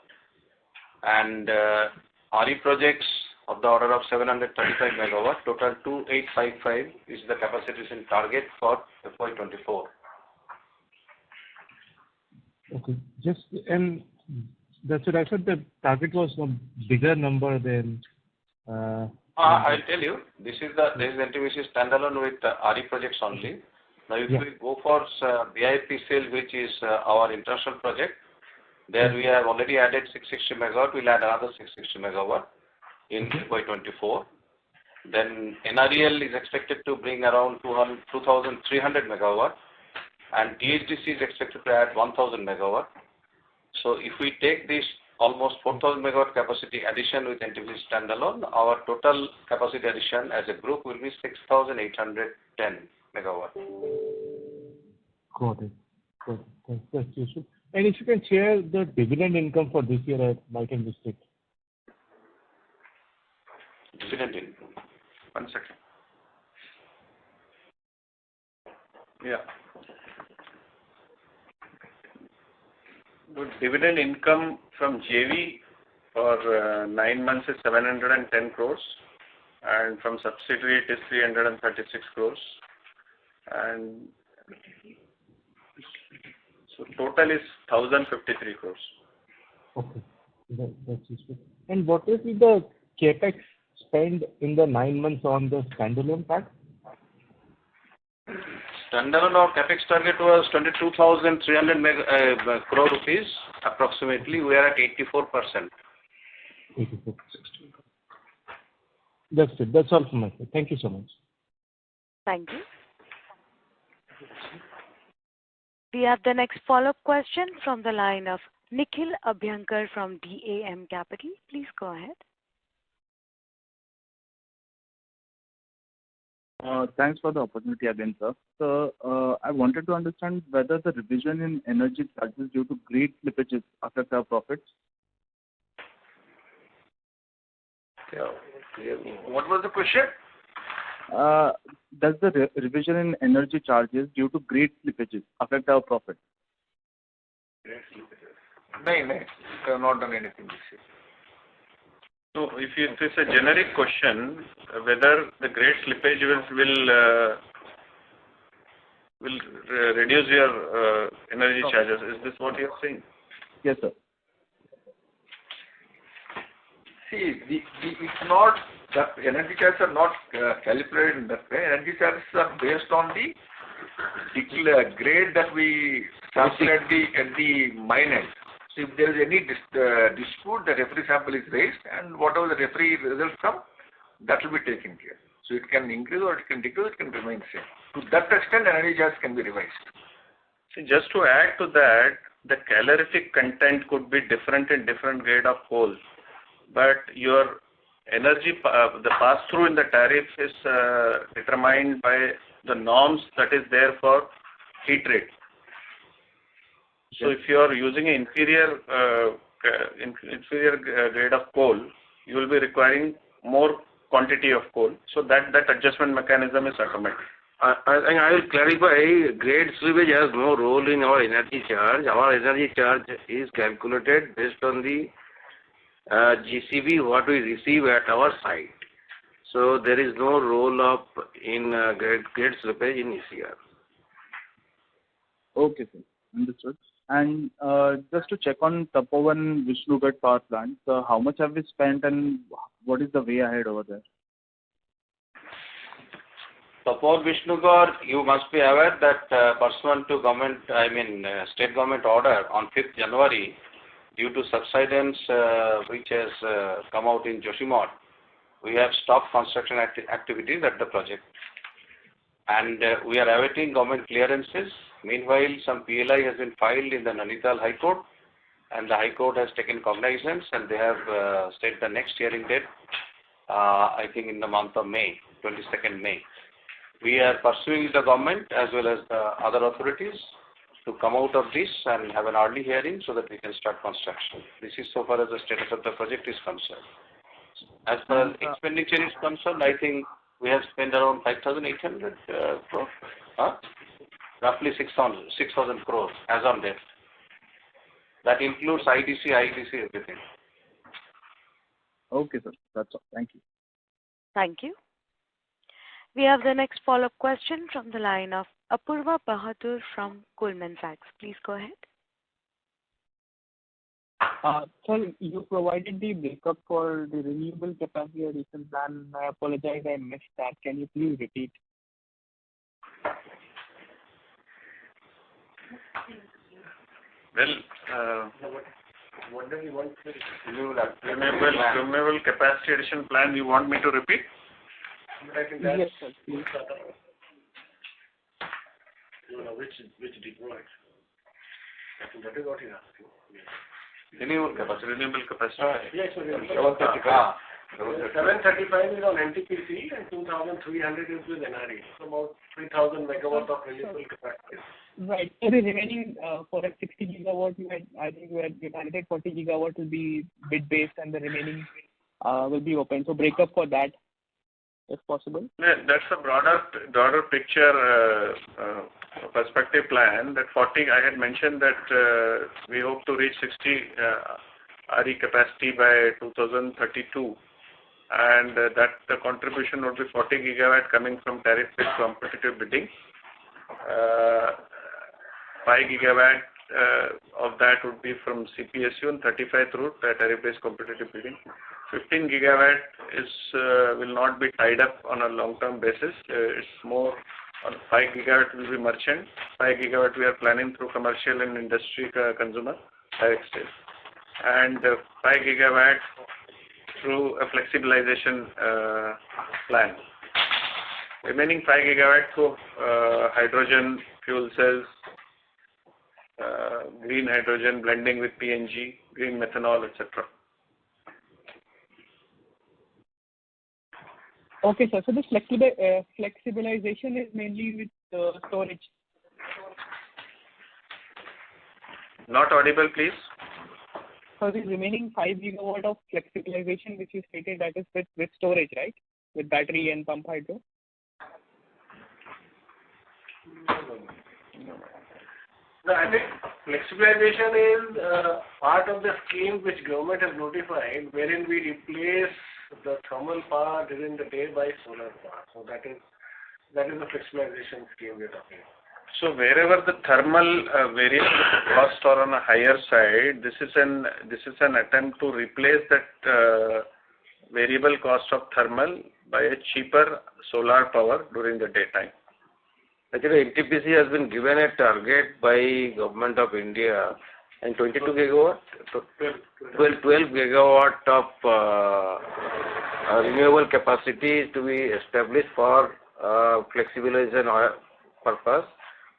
And RE projects of the order of 735 megawatt. Total 2855 is the capacity target for FY24. Okay. And that's what I said, the target was a bigger number than. I'll tell you, this is NTPC standalone with RE projects only. Now, if we go for BIPCL, which is our international project, there we have already added 660 megawatt. We'll add another 660 megawatt in FY24. Then NREL is expected to bring around 2,300 megawatt, and THDC is expected to add 1,000 megawatt. So if we take this almost 4,000 megawatt capacity addition with NTPC standalone, our total capacity addition as a group will be 6,810 megawatt. Got it. That's useful. And if you can share the dividend income for this year, I might have missed it. Dividend income. 1 second. Yeah. The dividend income from JV for 9 months is 710 crores, and from subsidiary it is 336 crores, and so total is 1,053 crores. Okay, that's useful. And what will be the capex spend in the 9 months on the standalone part? Standalone our capex target was 22,300 crore rupees approximately. We are at 84%. 84%. That's it. That's all from my side. Thank you so much. Thank you. We have the next follow-up question from the line of Nikhil Abhyankar from DAM Capital. Please go ahead. Thanks for the opportunity again, sir. So, I wanted to understand whether the revision in energy charges due to grade slippages affect our profits. Yeah. What was the question? Does the revision in energy charges due to grade slippages affect our profit? Grade slippages. No, we have not done anything this year. So if it is a generic question, whether the grade slippage will reduce your energy charges, is this what you are saying? Yes, sir. See, it's not that energy charges are not calibrated in that way. Energy charges are based on the grade that we sample at the mine end. So if there is any dispute, the referee sample is raised, and whatever the referee results come, that will be taken care. So it can increase or it can decrease, it can remain same. To that extent, energy charges can be revised. See, just to add to that, the calorific content could be different in different grade of coal, but your energy, the pass-through in the tariff is determined by the norms that is there for heat rate. So if you are using an inferior grade of coal, you will be requiring more quantity of coal. So that adjustment mechanism is automatic. I will clarify, grade slippage has no role in our energy charge. Our energy charge is calculated based on the GCV what we receive at our site. So there is no role of in grade slippage in ECR. Okay, sir. Understood. And just to check on Tapovan Vishnugad power plant, how much have we spent and what is the way ahead over there? Tapovan Vishnugad, you must be aware that pursuant to state government order on 5th January, due to subsidence which has come out in Joshimath, we have stopped construction activities at the project. And we are awaiting government clearances. Meanwhile, some PLI has been filed in the Nainital High Court, and the High Court has taken cognizance, and they have set the next hearing date, I think in the month of May, 22nd May. We are pursuing the government as well as the other authorities to come out of this and have an early hearing so that we can start construction. This is so far as the status of the project is concerned. As far as expenditure is concerned, I think we have spent around 5,800 crores. Roughly 6,000 crores as on date. That includes IDC, everything. Okay, sir. That's all. Thank you. Thank you. We have the next follow-up question from the line of Apurva Bahadur from Goldman Sachs. Please go ahead. Sir, you provided the breakup for the renewable capacity addition plan. I apologize, I missed that. Can you please repeat? Well, what do you want to renewable capacity addition plan you want me to repeat? Yes, sir. Please. Which deployed? I think that is what he's asking. Renewable capacity. Yes, so 735 is on NTPC and 2,300 is with NRE. So about 3,000 megawatts of renewable capacity. Right. So the remaining for a 60 gigawatt, I think we had targeted 40 gigawatt will be bid based and the remaining will be open. So break up for that, if possible. Yeah, that's a broader picture perspective plan. That 40, I had mentioned that we hope to reach 60 RE capacity by 2032, and that the contribution would be 40 gigawatt coming from tariff-based competitive bidding. 5 gigawatt of that would be from CPSU and 35 through tariff-based competitive bidding. 15 gigawatt will not be tied up on a long-term basis. It's more on 5 gigawatt will be merchant. 5 gigawatt we are planning through commercial and industry consumer direct sales, and 5 gigawatt through a flexibilization plan. Remaining 5 gigawatt through hydrogen fuel cells, green hydrogen blending with PNG, green methanol, etc. Okay, sir. So this flexibilization is mainly with storage. Not audible, please. So the remaining 5 gigawatt of flexibilization, which you stated, that is with storage, right? With battery and pump hydro. No, I think flexibilization is part of the scheme which government has notified, wherein we replace the thermal power during the day by solar power. So that is the flexibilization scheme we are talking about. So wherever the thermal variable costs are on a higher side, this is an attempt to replace that variable cost of thermal by a cheaper solar power during the daytime. Actually, NTPC has been given a target by Government of India and 22 gigawatt, 12 gigawatt of renewable capacity to be established for flexibilization purpose,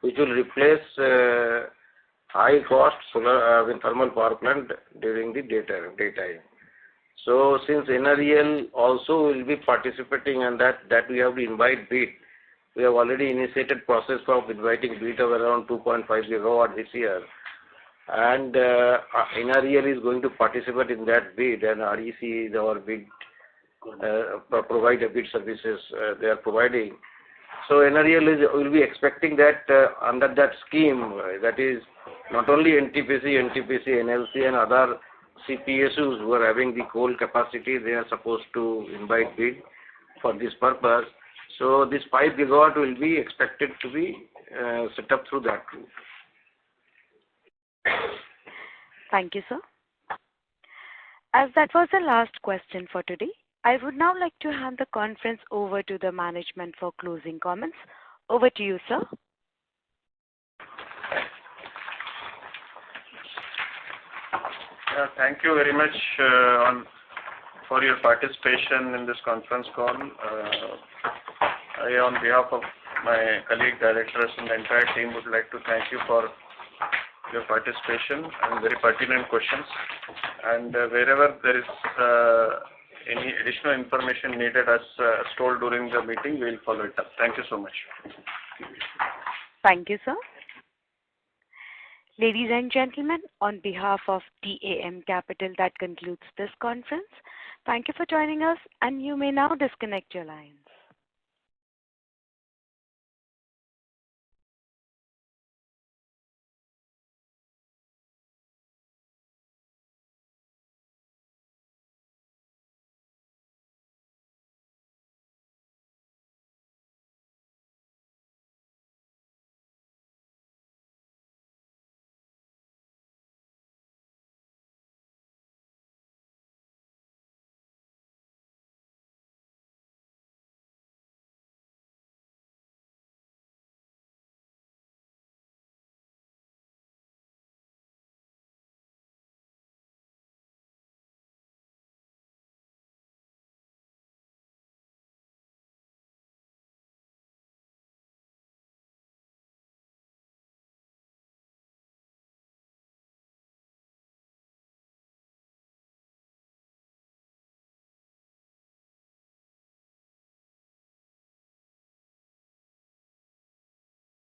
which will replace high cost solar thermal power plant during the daytime. So since NREL also will be participating in that we have to invite bid. We have already initiated process of inviting bid of around 2.5 gigawatt this year, and NREL is going to participate in that bid, and REC is our bid provide bid services they are providing. So NREL will be expecting that under that scheme, that is not only NTPC, NLC and other CPSUs who are having the coal capacity, they are supposed to invite bid for this purpose. So this 5 gigawatt will be expected to be set up through that route. Thank you, sir. As that was the last question for today, I would now like to hand the conference over to the management for closing comments. Over to you, sir. Thank you very much for your participation in this conference call. I, on behalf of my colleague directors and the entire team, would like to thank you for your participation and very pertinent questions. And wherever there is any additional information needed as told during the meeting, we will follow it up. Thank you so much. Thank you, sir. Ladies and gentlemen, on behalf of DAM Capital, that concludes this conference. Thank you for joining us, and you may now disconnect your lines.